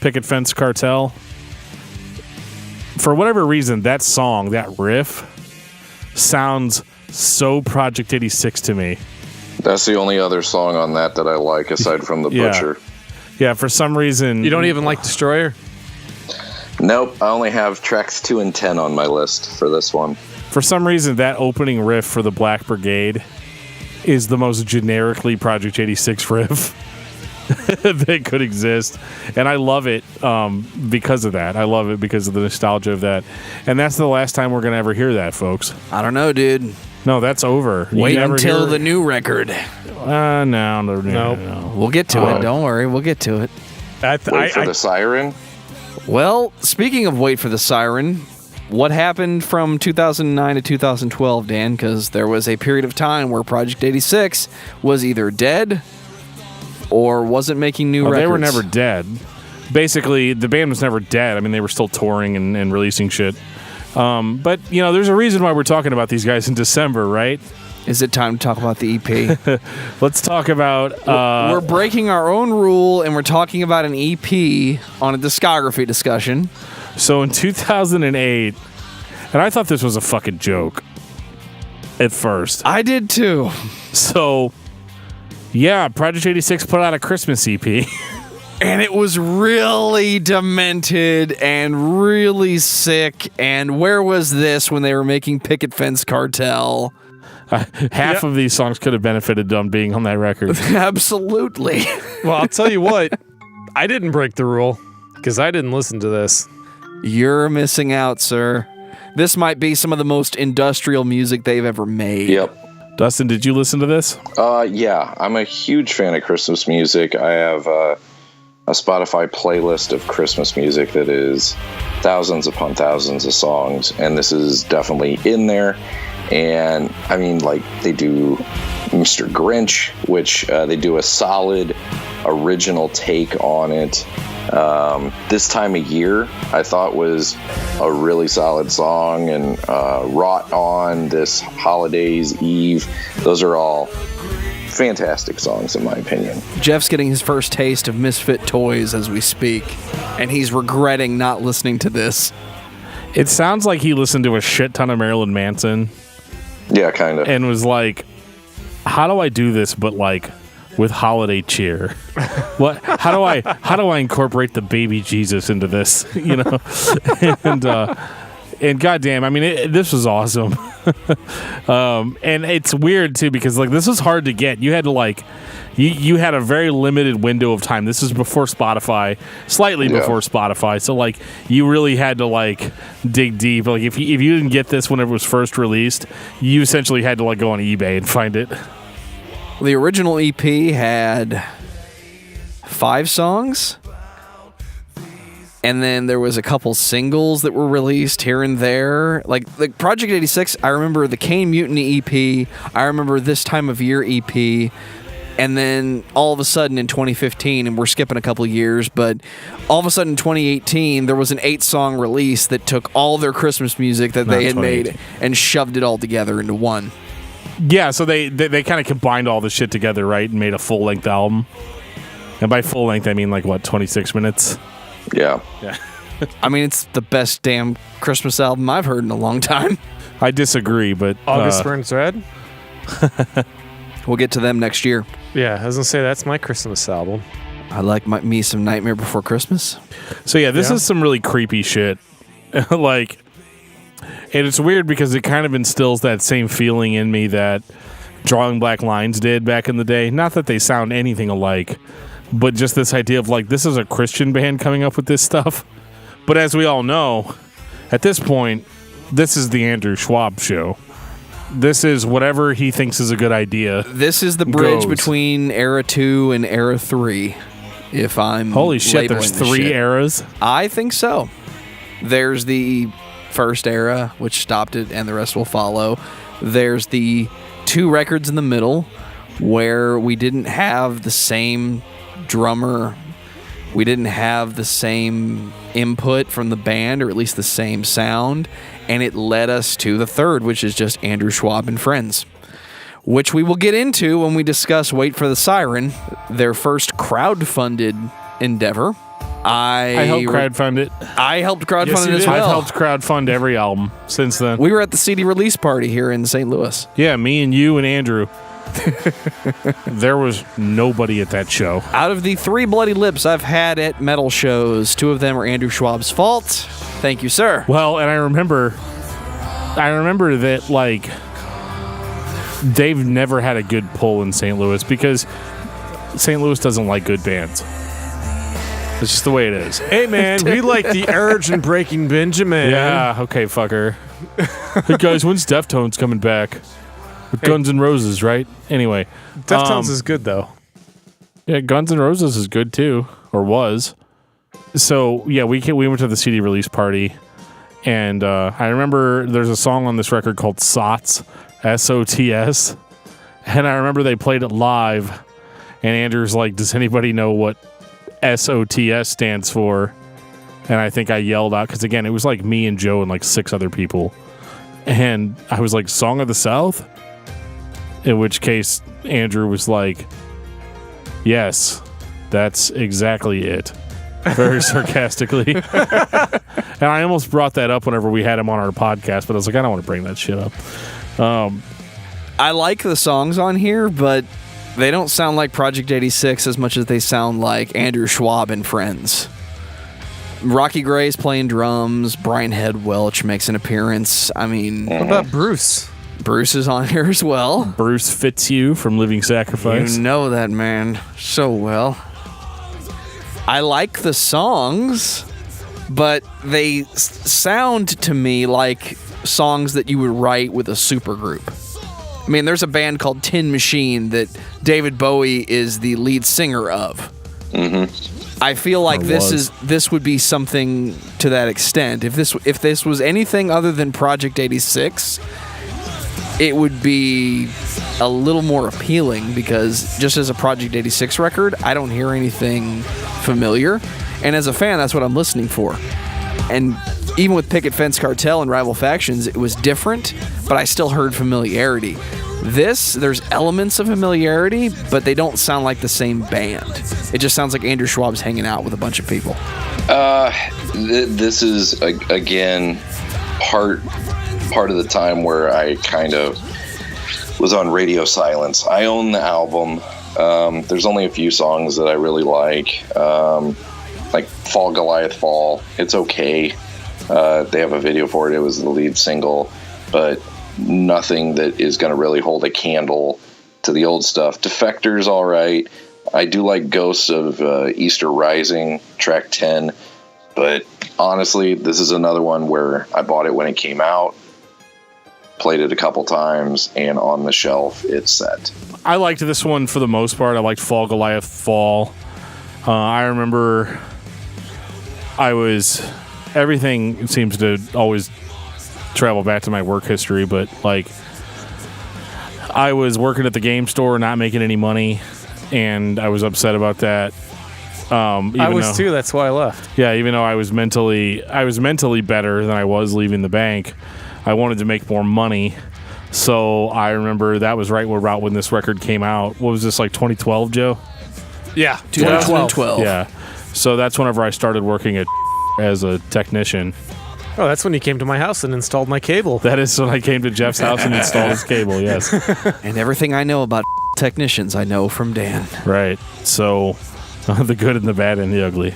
Picket Fence Cartel. For whatever reason, that song, that riff, sounds so Project 86 to me. That's the only other song on that I like, aside from The Butcher. Yeah, for some reason... You don't even like Destroyer? Nope, I only have tracks 2 and 10 on my list for this one. For some reason, that opening riff for The Black Brigade is the most generically Project 86 riff that could exist. And I love it because of that. I love it because of the nostalgia of that. And that's the last time we're going to ever hear that, folks. I don't know, dude. No, that's over. Wait until the new record. No. We'll get to it. Don't worry. We'll get to it. Wait for the siren? Well, speaking of Wait for the Siren, what happened from 2009 to 2012, Dan? Because there was a period of time where Project 86 was either dead or wasn't making new records. They were never dead. Basically, the band was never dead. I mean, they were still touring and releasing shit. But, there's a reason why we're talking about these guys in December, right? Is it time to talk about the EP? Let's talk about... we're breaking our own rule, and we're talking about an EP on a discography discussion. So in 2008, and I thought this was a fucking joke at first. I did too. So, yeah, Project 86 put out a Christmas EP. And it was really demented and really sick. And where was this when they were making Picket Fence Cartel? Half of these songs could have benefited on being on that record. Absolutely. Well, I'll tell you what. I didn't break the rule because I didn't listen to this. You're missing out, sir. This might be some of the most industrial music they've ever made. Yep. Dustin, did you listen to this? Yeah. I'm a huge fan of Christmas music. I have a Spotify playlist of Christmas music that is thousands upon thousands of songs, and this is definitely in there. And I mean, they do Mr. Grinch, which they do a solid original take on it. This Time of Year, I thought was a really solid song, and Rot On, This Holidays Eve, those are all fantastic songs in my opinion. Geoff's getting his first taste of Misfit Toys as we speak, and he's regretting not listening to this. It sounds like he listened to a shit ton of Marilyn Manson. Yeah, kind of. And was like, how do I do this but with holiday cheer? What? How do I incorporate the baby Jesus into this? And goddamn, I mean, this was awesome. And it's weird too because this was hard to get. You had to you had a very limited window of time. This is before Spotify, slightly before Spotify. So you really had to dig deep. If you didn't get this whenever it was first released, you essentially had to go on eBay and find it. The original EP had 5 songs. And then there was a couple singles that were released here and there. Like Project 86, I remember the Kane Mutiny EP. I remember This Time of Year EP. And then all of a sudden in 2015, and we're skipping a couple years, but all of a sudden in 2018, there was an 8-song release that took all their Christmas music that they had made and shoved it all together into one. Yeah, so they kind of combined all the shit together, right, and made a full-length album. And by full-length, I mean 26 minutes? Yeah. I mean, it's the best damn Christmas album I've heard in a long time. I disagree, but... August Burns Red? We'll get to them next year. Yeah, I was going to say, that's my Christmas album. I like me some Nightmare Before Christmas. So yeah, this is some really creepy shit. And it's weird because it kind of instills that same feeling in me that Drawing Black Lines did back in the day. Not that they sound anything alike, but just this idea of this is a Christian band coming up with this stuff. But as we all know, at this point, this is the Andrew Schwab show. This is whatever he thinks is a good idea. This is the bridge between Era 2 and Era 3, if I'm Holy shit, there's 3 eras? I think so. There's the first era, which stopped it, and the rest will follow. There's the 2 records in the middle, where we didn't have the same drummer. We didn't have the same input from the band, or at least the same sound. And it led us to the third, which is just Andrew Schwab and Friends, which we will get into when we discuss Wait for the Siren, their first crowd-funded endeavor. I helped crowdfund it. I helped crowdfund it as well. I've helped crowdfund every album since then. We were at the CD release party here in St. Louis. Yeah, me and you and Andrew. There was nobody at that show. Out of the 3 bloody lips I've had at metal shows, 2 of them were Andrew Schwab's fault. Thank you, sir. Well, and I remember that they've never had a good pull in St. Louis because St. Louis doesn't like good bands. It's just the way it is. Hey, man, we like The Urge and Breaking Benjamin. Yeah, okay, fucker. Hey, guys, when's Deftones coming back? With Guns N' Roses, right? Anyway. Deftones is good, though. Yeah, Guns N' Roses is good, too. Or was. So, yeah, we went to the CD release party. And I remember there's a song on this record called SOTS. SOTS. And I remember they played it live. And Andrew's like, does anybody know what SOTS stands for? And I think I yelled out, because again, it was like me and Joe and like 6 other people. And I was like, Song of the South? In which case, Andrew was like, yes, that's exactly it. Very sarcastically. And I almost brought that up whenever we had him on our podcast, but I was like, I don't want to bring that shit up. I like the songs on here, but they don't sound like Project 86 as much as they sound like Andrew Schwab and Friends. Rocky Gray's playing drums. Brian Head Welch makes an appearance. I mean... What about Bruce? Bruce is on here as well. Bruce Fitzhugh from Living Sacrifice. You know that man so well. I like the songs, but they sound to me like songs that you would write with a supergroup. I mean, there's a band called Tin Machine that David Bowie is the lead singer of. Mm-hmm. I feel like this would be something to that extent. If this was anything other than Project 86, it would be a little more appealing, because just as a Project 86 record, I don't hear anything familiar. And as a fan, that's what I'm listening for. And even with Picket Fence Cartel and Rival Factions, it was different, but I still heard familiarity. There's elements of familiarity, but they don't sound like the same band. It just sounds like Andrew Schwab's hanging out with a bunch of people. This is, again, part of the time where I kind of was on radio silence. I own the album. There's only a few songs that I really like Fall Goliath Fall. It's okay. They have a video for it. It was the lead single, but nothing that is going to really hold a candle to the old stuff. Defector's all right. I do like Ghosts of Easter Rising, track 10, but honestly, this is another one where I bought it when it came out, played it a couple times, and on the shelf it's set. I liked this one for the most part. I liked Fall Goliath Fall. I remember everything seems to always travel back to my work history, but like I was working at the game store, not making any money, and I was upset about that. I was too. That's why I left. Yeah, even though I was mentally better than I was leaving the bank, I wanted to make more money. So I remember that was right about when this record came out. What was this, like 2012, Joe? Yeah, 2012. Yeah. So that's whenever I started working as a technician. Oh, that's when you came to my house and installed my cable. That is when I came to Jeff's house and installed his cable, yes. And everything I know about technicians, I know from Dan. Right. So, the good and the bad and the ugly.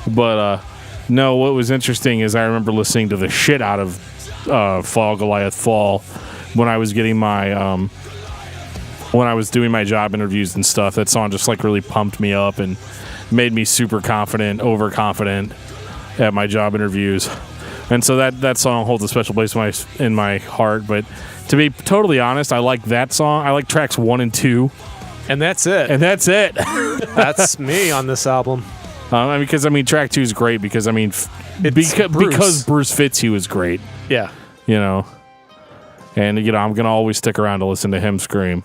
But, no, what was interesting is I remember listening to the shit out of Fall Goliath Fall when I was getting my... when I was doing my job interviews and stuff. That song just, like, really pumped me up and made me super confident, overconfident at my job interviews. And so that song holds a special place in my heart. But to be totally honest, I like that song. I like tracks 1 and 2. And that's it. That's me on this album. Because track 2 is great because because Bruce Fitzhugh is great. Yeah. You know. And I'm gonna always stick around to listen to him scream.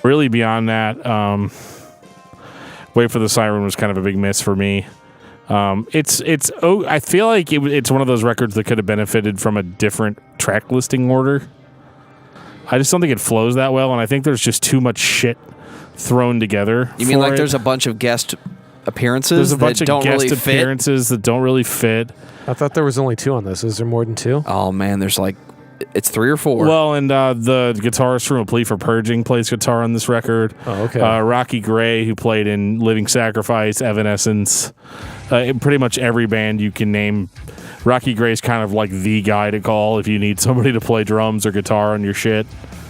Really beyond that, Wait for the Siren was kind of a big miss for me. I feel like it's one of those records that could have benefited from a different track listing order. I just don't think it flows that well, and I think there's just too much shit thrown together. You mean like there's a bunch of guest appearances? There's a bunch that of don't guest really appearances that don't really fit. I thought there was only 2 on this. Is there more than 2? Oh man, there's it's 3 or 4. Well, and the guitarist from A Plea for Purging plays guitar on this record. Oh, okay. Rocky Gray, who played in Living Sacrifice, Evanescence, in pretty much every band you can name. Rocky Gray's kind of like the guy to call if you need somebody to play drums or guitar on your shit.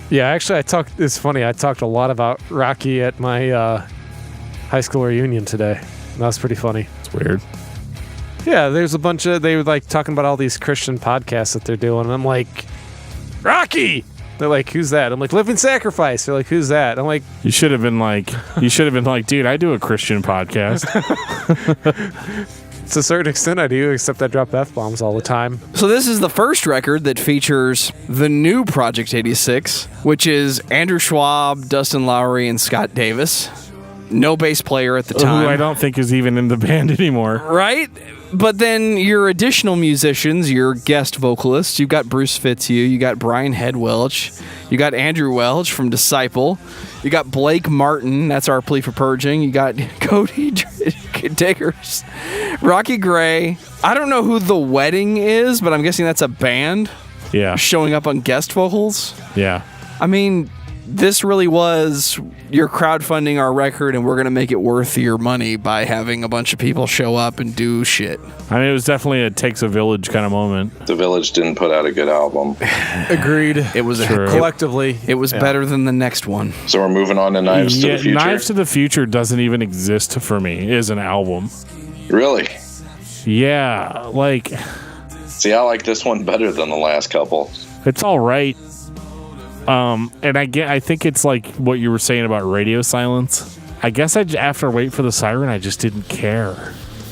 Yeah, actually, it's funny. I talked a lot about Rocky at my high school reunion today. That was pretty funny. It's weird. Yeah, there's a bunch of... They were, talking about all these Christian podcasts that they're doing, and I'm like, Rocky! They're like, who's that? I'm like, Living Sacrifice. They're like, who's that? I'm like, You should have been like, dude, I do a Christian podcast. to a certain extent I do, except I drop F-bombs all the time. So this is the first record that features the new Project 86, which is Andrew Schwab, Dustin Lowry, and Scott Davis. No bass player at the time. Who I don't think is even in the band anymore. Right? But then your additional musicians, your guest vocalists, you've got Bruce Fitzhugh, you got Brian Head Welch, you got Andrew Welch from Disciple, you got Blake Martin, that's Our Plea for Purging, you got Cody Diggers, Rocky Gray. I don't know who The Wedding is, but I'm guessing that's a band showing up on guest vocals. Yeah. I mean, this really was, you're crowdfunding our record and we're going to make it worth your money by having a bunch of people show up and do shit. I mean, it was definitely a takes a village kind of moment. The Village didn't put out a good album. Agreed. It was collectively. It was better than the next one. So we're moving on to Knives to the Future. Knives to the Future doesn't even exist for me as an album. Really? Yeah, like... See, I like this one better than the last couple. It's all right. And I think it's like what you were saying about radio silence. I guess after Wait for the Siren, I just didn't care.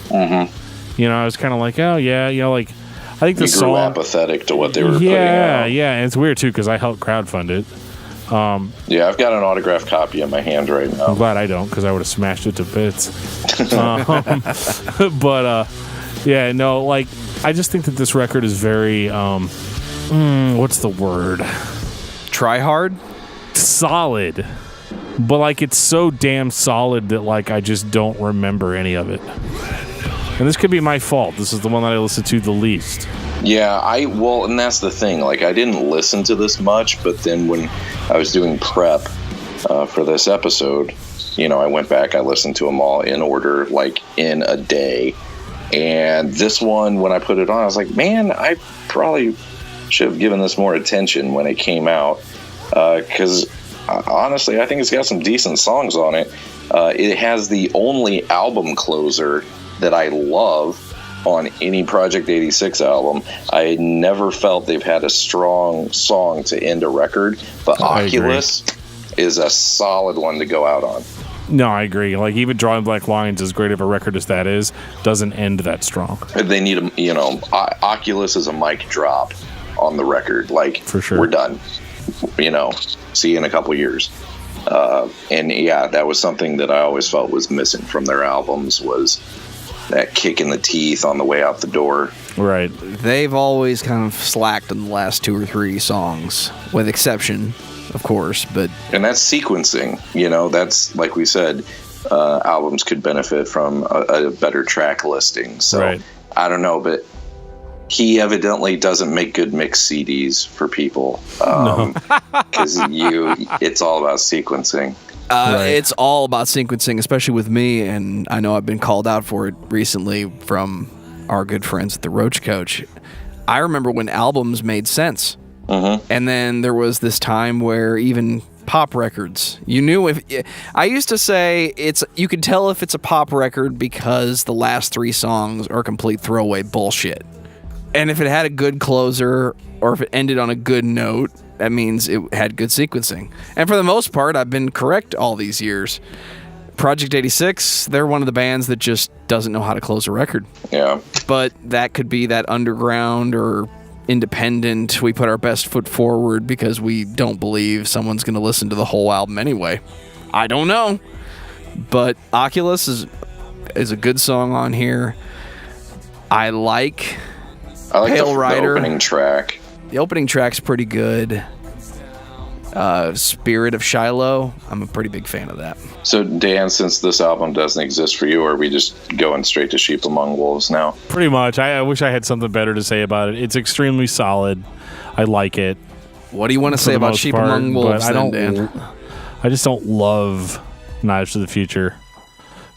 Mm-hmm. You know, I was kind of like, oh yeah, you know, like I think the song apathetic to what they were putting out. Yeah, and it's weird too because I helped crowdfund it. Yeah, I've got an autographed copy in my hand right now. I'm glad I don't because I would have smashed it to bits. But yeah, no, like I just think that this record is very what's the word? Try hard? Solid. But like it's so damn solid that like I just don't remember any of it. And this could be my fault. This is the one that I listened to the least. Yeah, and that's the thing. Like I didn't listen to this much, but then when I was doing prep for this episode, you know, I went back, I listened to them all in order, like in a day. And this one, when I put it on, I was like, man, I probably should have given this more attention when it came out, because honestly I think it's got some decent songs on it. It has the only album closer that I love on any Project 86 album. I never felt they've had a strong song to end a record, but Oculus is a solid one to go out on. No, I agree. Like even Drawing Black Lines, as great of a record as that is, doesn't end that strong. They need Oculus is a mic drop on the record. Like, for sure, we're done. You know, see you in a couple years. And yeah, that was something that I always felt was missing from their albums, was that kick in the teeth on the way out the door. Right. They've always kind of slacked in the last 2 or 3 songs, with exception, of course. And that's sequencing. You know, that's like we said, albums could benefit from a better track listing. So right. I don't know, but he evidently doesn't make good mix CDs for people, because it's all about sequencing. Right. It's all about sequencing, especially with me, and I know I've been called out for it recently from our good friends at the Roach Coach. I remember when albums made sense, and then there was this time where even pop records, you knew I used to say you could tell if it's a pop record because the last 3 songs are complete throwaway bullshit. And if it had a good closer, or if it ended on a good note, that means it had good sequencing. And for the most part, I've been correct all these years. Project 86, they're one of the bands that just doesn't know how to close a record. Yeah. But that could be that underground or independent, we put our best foot forward because we don't believe someone's going to listen to the whole album anyway. I don't know. But Oculus is a good song on here. I like Pale Rider. The opening track. The opening track's pretty good. Spirit of Shiloh, I'm a pretty big fan of that. So, Dan, since this album doesn't exist for you, are we just going straight to Sheep Among Wolves now? Pretty much. I wish I had something better to say about it. It's extremely solid. I like it. What do you want to say about Sheep Among Wolves, then, Dan? I just don't love Knives to the Future.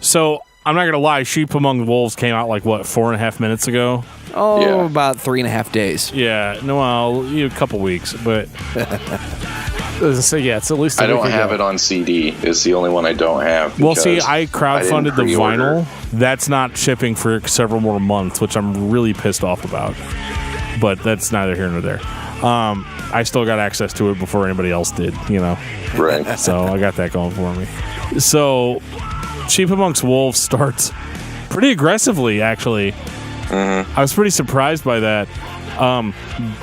So, I'm not going to lie, Sheep Among Wolves came out like, 4.5 minutes ago? Oh, yeah. About 3.5 days. Yeah, no, well, a couple weeks, but... So, yeah, it's at least I don't have it on CD. It's the only one I don't have. Well, see, I crowdfunded the vinyl. That's not shipping for several more months, which I'm really pissed off about. But that's neither here nor there. I still got access to it before anybody else did, Right. So I got that going for me. So Sheep Amongst Wolves starts pretty aggressively, actually. I was pretty surprised by that.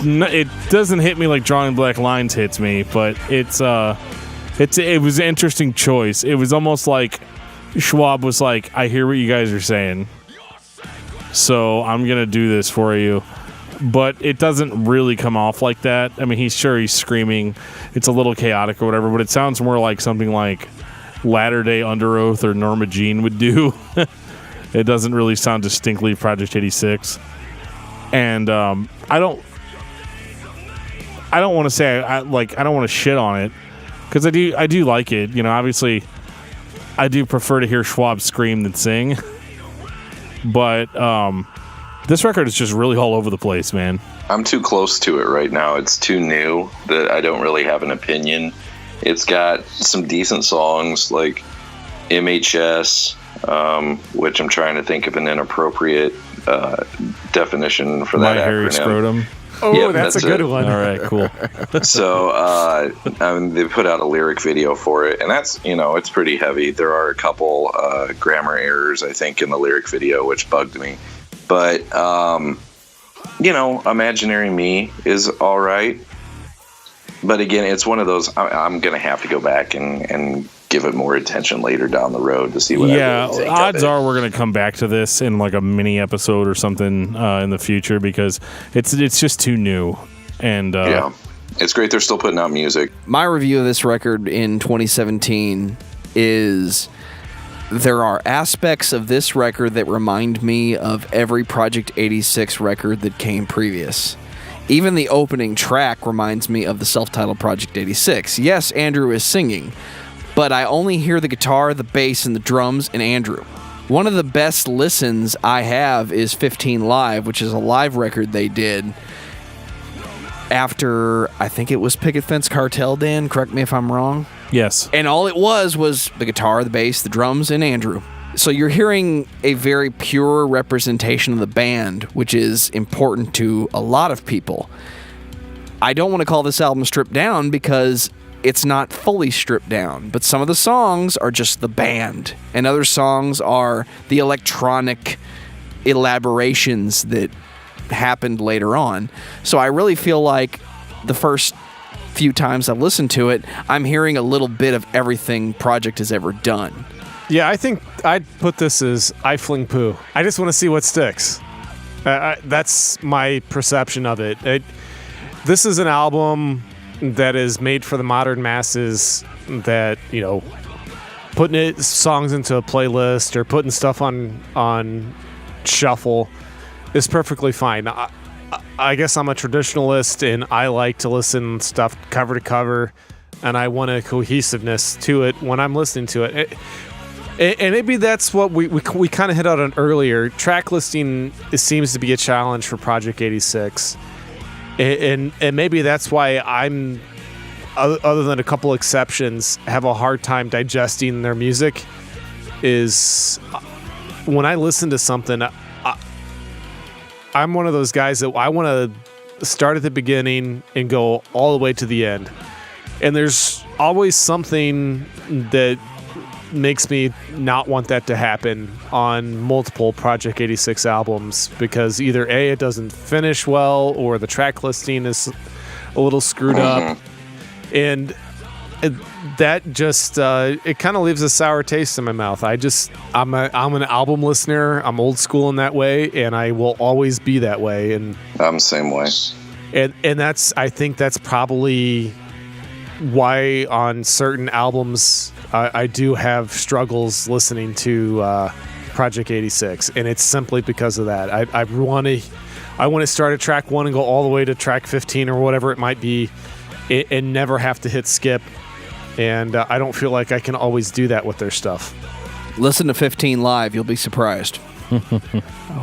It doesn't hit me like Drawing Black Lines hits me, but it was an interesting choice. It was almost like Schwab was like, I hear what you guys are saying, so I'm going to do this for you. But it doesn't really come off like that. I mean, he's screaming. It's a little chaotic or whatever, but it sounds more like something like Latter Day Under Oath or Norma Jean would do. It doesn't really sound distinctly Project 86. And I don't want to say I don't want to shit on it, because I do like it. Obviously, I do prefer to hear Schwab scream than sing. But this record is just really all over the place, man. I'm too close to it right now. It's too new that I don't really have an opinion. It's got some decent songs like MHS, which I'm trying to think of an inappropriate definition for that My Hairy acronym. Scrotum. Oh, Yep, that's a good one. All right, cool. So they put out a lyric video for it, and that's, it's pretty heavy. There are a couple grammar errors, I think, in the lyric video, which bugged me. But, Imaginary Me is all right. But again, it's one of those, I'm going to have to go back and give it more attention later down the road to see what I really think odds of it. are we're going to come back to this in like a mini episode or something in the future, because it's just too new. And yeah, it's great they're still putting out music. My review of this record in 2017 is there are aspects of this record that remind me of every Project 86 record that came previous. Even the opening track reminds me of the self-titled Project 86. Yes, Andrew is singing, but I only hear the guitar, the bass, and the drums, and Andrew. One of the best listens I have is 15 Live, which is a live record they did after, I think it was Picket Fence Cartel, Dan, correct me if I'm wrong. yes. And all it was the guitar, the bass, the drums, and Andrew. So you're hearing a very pure representation of the band, which is important to a lot of people. I don't want to call this album stripped down because it's not fully stripped down, but some of the songs are just the band, and other songs are the electronic elaborations that happened later on. So I really feel like the first few times I've listened to it, I'm hearing a little bit of everything Project has ever done. Yeah, I think I'd put this as I fling poo. I just want to see what sticks. That's my perception of it. This is an album that is made for the modern masses, that, putting songs into a playlist or putting stuff on shuffle is perfectly fine. I guess I'm a traditionalist, and I like to listen stuff cover to cover, and I want a cohesiveness to it when I'm listening to it. And maybe that's what we kind of hit out on earlier. Track listing seems to be a challenge for Project 86. And maybe that's why I'm, other than a couple exceptions, have a hard time digesting their music. Is when I listen to something, I'm one of those guys that I want to start at the beginning and go all the way to the end. And there's always something that makes me not want that to happen on multiple Project 86 albums, because either A, it doesn't finish well, or the track listing is a little screwed up. And that just it kind of leaves a sour taste in my mouth. I'm an album listener. I'm old school in that way, and I will always be that way. And I'm the same way. And I think that's probably why on certain albums I do have struggles listening to Project 86, and it's simply because of that. I want to start at track 1 and go all the way to track 15 or whatever it might be, and never have to hit skip. And I don't feel like I can always do that with their stuff. Listen to 15 Live, you'll be surprised.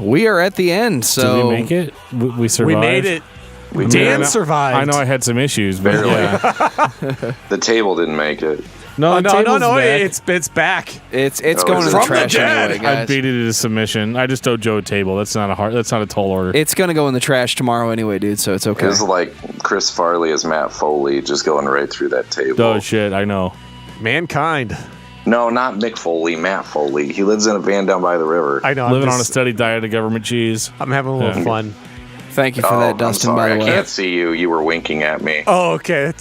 We are at the end, so Did we make it? We survived. We made it. Dan survived. I know I had some issues, but Barely. yeah. The table didn't make it. No, table's back. it's back. It's going in the trash anyway, guys. I beat it to submission. I just owed Joe a table. That's not a tall order. It's going to go in the trash tomorrow anyway, dude, so it's okay. It's like Chris Farley as Matt Foley just going right through that table. Oh, shit, I know. Mankind. No, not Mick Foley, Matt Foley. He lives in a van down by the river. I know. Living on a steady diet of government cheese. I'm having a little fun. Thank you for that, Dustin, I'm sorry, by the way. I can't see you. You were winking at me. Oh, okay.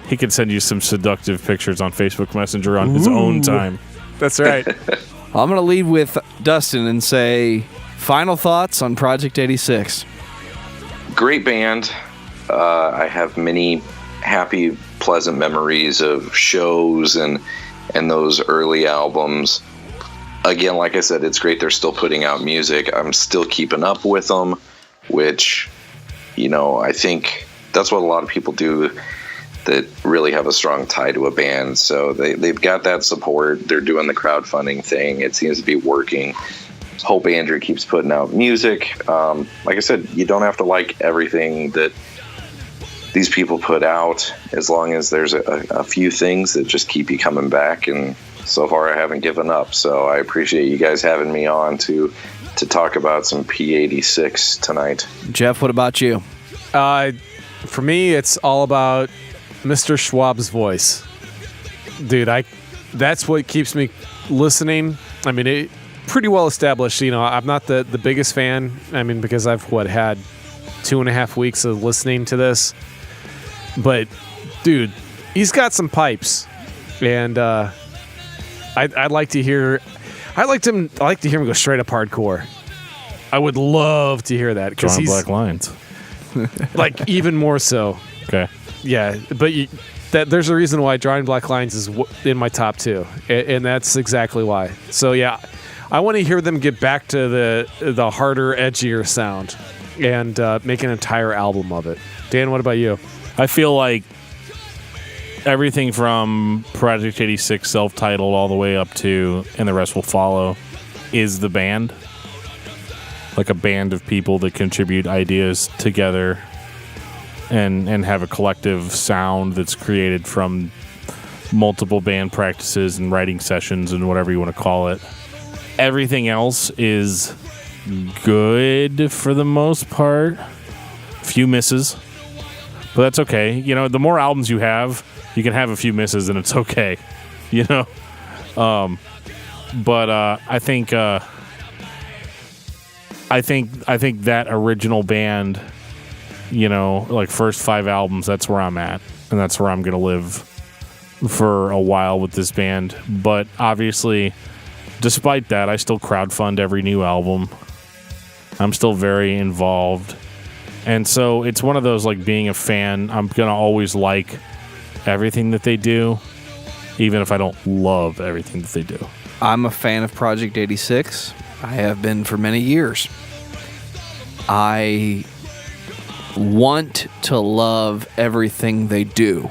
He could send you some seductive pictures on Facebook Messenger on his own time. That's right. I'm going to lead with Dustin and say, final thoughts on Project 86. Great band. I have many happy, pleasant memories of shows and those early albums. Again, like I said, it's great they're still putting out music. I'm still keeping up with them, which, I think that's what a lot of people do that really have a strong tie to a band. So they've got that support. They're doing the crowdfunding thing. It seems to be working. Hope Andrew keeps putting out music. Like I said, you don't have to like everything that these people put out, as long as there's a few things that just keep you coming back. And so far I haven't given up. So I appreciate you guys having me on to talk about some P86 tonight. Geoff, what about you? For me, it's all about Mr. Schwab's voice. Dude, that's what keeps me listening. I mean, it pretty well established. I'm not the biggest fan. I mean, because I've had 2.5 weeks of listening to this. But, dude, he's got some pipes. And I'd like to hear... I like to hear him go straight up hardcore. I would love to hear that. Drawing Black Lines. Like, even more so. Okay. Yeah, but there's a reason why Drawing Black Lines is in my top 2. And that's exactly why. So, yeah, I want to hear them get back to the harder, edgier sound and make an entire album of it. Dan, what about you? I feel like everything from Project 86 self-titled all the way up to And the Rest Will Follow is the band. Like a band of people that contribute ideas together and have a collective sound that's created from multiple band practices and writing sessions and whatever you want to call it. Everything else is good for the most part. Few misses. But that's okay. The more albums you have, you can have a few misses and it's okay. But I think that original band, like first 5 albums, that's where I'm at. And that's where I'm going to live for a while with this band. But obviously, despite that, I still crowdfund every new album. I'm still very involved. And so it's one of those, like, being a fan, I'm going to always like everything that they do, even if I don't love everything that they do. I'm a fan of Project 86. I have been for many years. I want to love everything they do,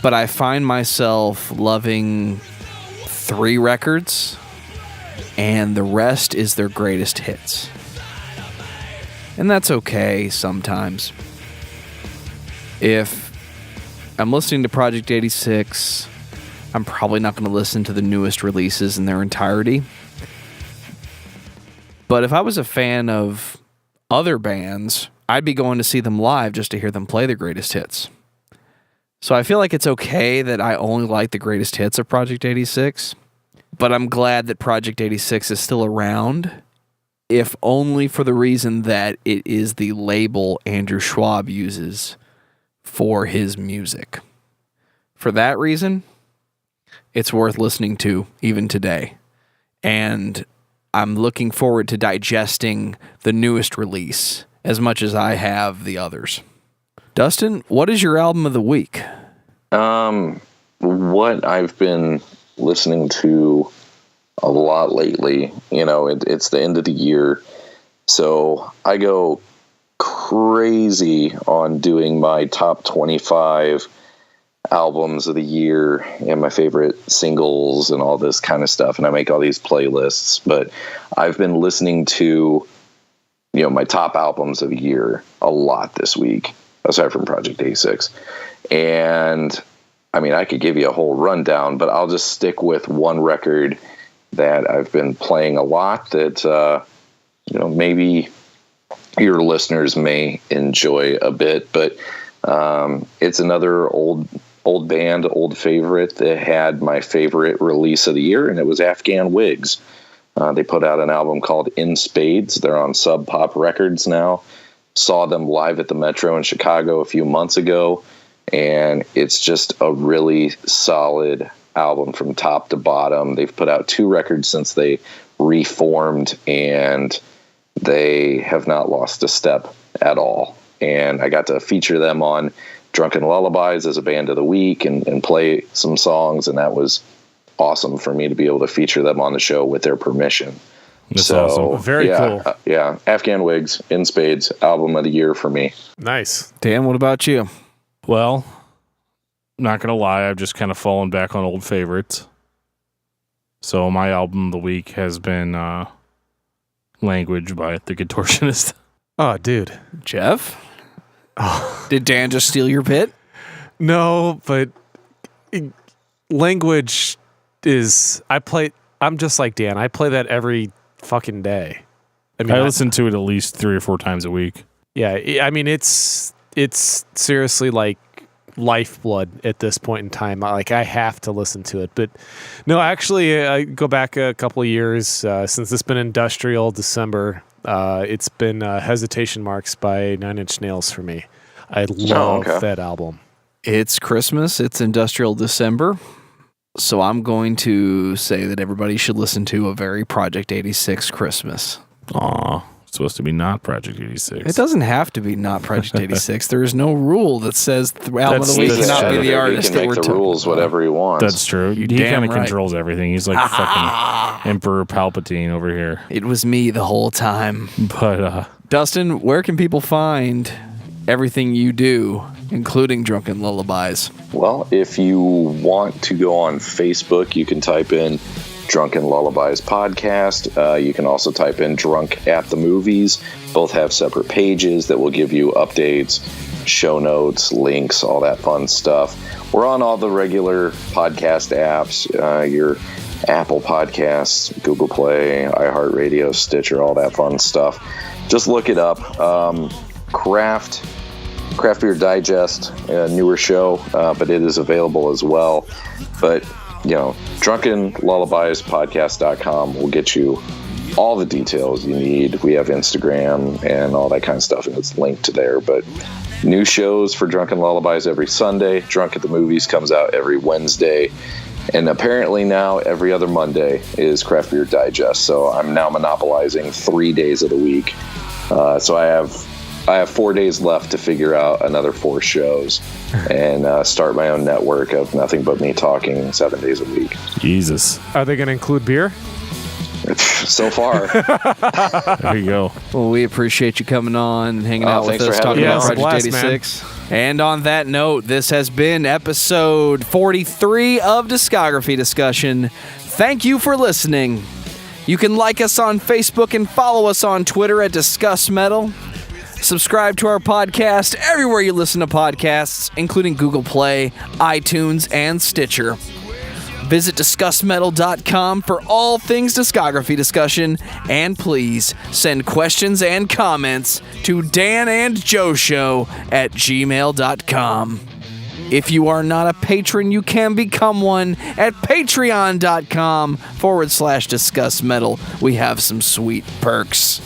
but I find myself loving 3 records, and the rest is their greatest hits. And that's okay sometimes. If I'm listening to Project 86, I'm probably not going to listen to the newest releases in their entirety. But if I was a fan of other bands, I'd be going to see them live just to hear them play their greatest hits. So I feel like it's okay that I only like the greatest hits of Project 86, but I'm glad that Project 86 is still around, if only for the reason that it is the label Andrew Schwab uses for his music. For that reason, it's worth listening to even today. And I'm looking forward to digesting the newest release as much as I have the others. Dustin, what is your album of the week? What I've been listening to a lot lately, it's the end of the year, so I go crazy on doing my top 25 albums of the year and my favorite singles and all this kind of stuff, and I make all these playlists. But I've been listening to my top albums of the year a lot this week, aside from Project 86, and I mean, I could give you a whole rundown, but I'll just stick with one record that I've been playing a lot that, maybe your listeners may enjoy a bit, but it's another old band, old favorite that had my favorite release of the year, and it was Afghan Wigs. They put out an album called In Spades. They're on Sub Pop Records now. Saw them live at the Metro in Chicago a few months ago, and it's just a really solid album from top to bottom. They've put out 2 records since they reformed, and they have not lost a step at all. And I got to feature them on Drunken Lullabies as a band of the week and play some songs, and that was awesome for me to be able to feature them on the show with their permission. That's awesome. Very cool. Afghan Wigs, In Spades, album of the year for me. Nice. Dan, what about you? Well, not going to lie, I've just kind of fallen back on old favorites. So my album of the week has been Language by The Contortionist. Oh, dude. Geoff? Did Dan just steal your bit? No, but Language is... I'm just like Dan. I play that every fucking day. I listen to it at least 3 or 4 times a week. Yeah, I mean, it's seriously like lifeblood at this point in time. Like, I have to listen to it. But no, actually, I go back a couple of years since it's been Industrial December. It's been Hesitation Marks by 9 Inch Nails for me. I love that album. It's Christmas. It's Industrial December. So I'm going to say that everybody should listen to A Very Project 86 Christmas. Aw, it's supposed to be not Project 86. It doesn't have to be not Project 86. There is no rule that says the album of the week that's cannot be true. the artist He that can we're make the talking rules about. whatever he wants. That's true. He damn kind of right. controls everything. He's like fucking Emperor Palpatine over here. It was me the whole time. But Dustin, where can people find everything you do, including Drunken Lullabies? Well, if you want to go on Facebook, you can type in Drunken Lullabies Podcast. You can also type in Drunk at the Movies. Both have separate pages that will give you updates, show notes, links, all that fun stuff. We're on all the regular podcast apps, your Apple Podcasts, Google Play, iHeartRadio, Stitcher, all that fun stuff. Just look it up. Craft Beer Digest, a newer show, but it is available as well. But, drunkenlullabiespodcast.com will get you all the details you need. We have Instagram and all that kind of stuff, and it's linked to there. But new shows for Drunken Lullabies every Sunday. Drunk at the Movies comes out every Wednesday. And apparently now every other Monday is Craft Beer Digest. So I'm now monopolizing 3 days of the week. So I have 4 days left to figure out another 4 shows and start my own network of nothing but me talking 7 days a week. Jesus. Are they going to include beer? So far. There you go. Well, we appreciate you coming on and hanging out with thanks us, for talking having about me on. Project Yeah, it's a 86. And on that note, this has been episode 43 of Discography Discussion. Thank you for listening. You can like us on Facebook and follow us on Twitter at discussmetal. Subscribe to our podcast everywhere you listen to podcasts, including Google Play, iTunes, and Stitcher. Visit discussmetal.com for all things discography discussion, and please send questions and comments to danandjoeshow@gmail.com. If you are not a patron, you can become one at patreon.com/discussmetal. We have some sweet perks.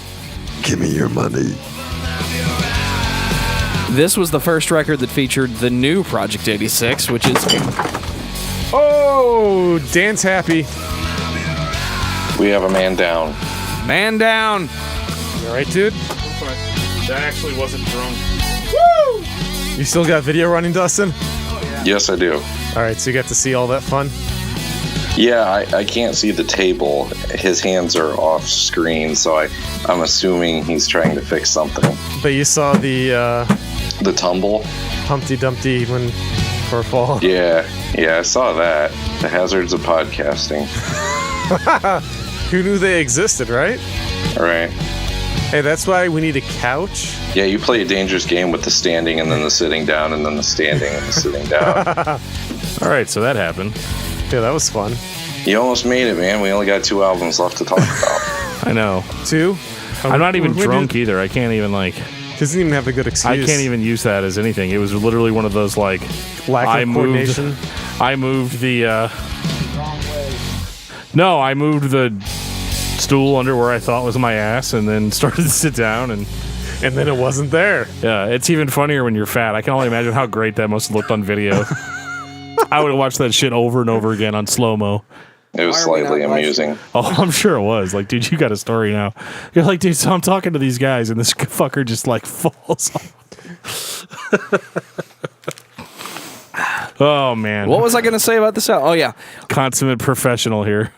Give me your money. This was the first record that featured the new Project 86, which is... Oh, Dan's happy. We have a man down. Man Down. You all right, dude? That actually wasn't drunk. Woo! You still got video running, Dustin? Yes, I do. All right, so you got to see all that fun? Yeah, I can't see the table. His hands are off screen, so I'm assuming he's trying to fix something. But you saw the The tumble? Humpty Dumpty when for a fall. Yeah, I saw that. The hazards of podcasting. Who knew they existed, right? All right. Hey, that's why we need a couch. Yeah, you play a dangerous game with the standing and then the sitting down and then the standing and the sitting down. All right, so that happened. Yeah, that was fun. You almost made it, man. We only got 2 albums left to talk about. I know. 2? I'm not even drunk either. I can't even Doesn't even have a good excuse. I can't even use that as anything. It was literally one of those lack of coordination. I moved the I moved the stool under where I thought was my ass, and then started to sit down, and then it wasn't there. Yeah, it's even funnier when you're fat. I can only imagine how great that must have looked on video. I would have watched that shit over and over again on slow-mo. It was slightly amusing. Oh, I'm sure it was. Like, dude, you got a story now. You're like, dude, so I'm talking to these guys, and this fucker just, like, falls off. Oh, man. What was I going to say about this? Oh, yeah. Consummate professional here.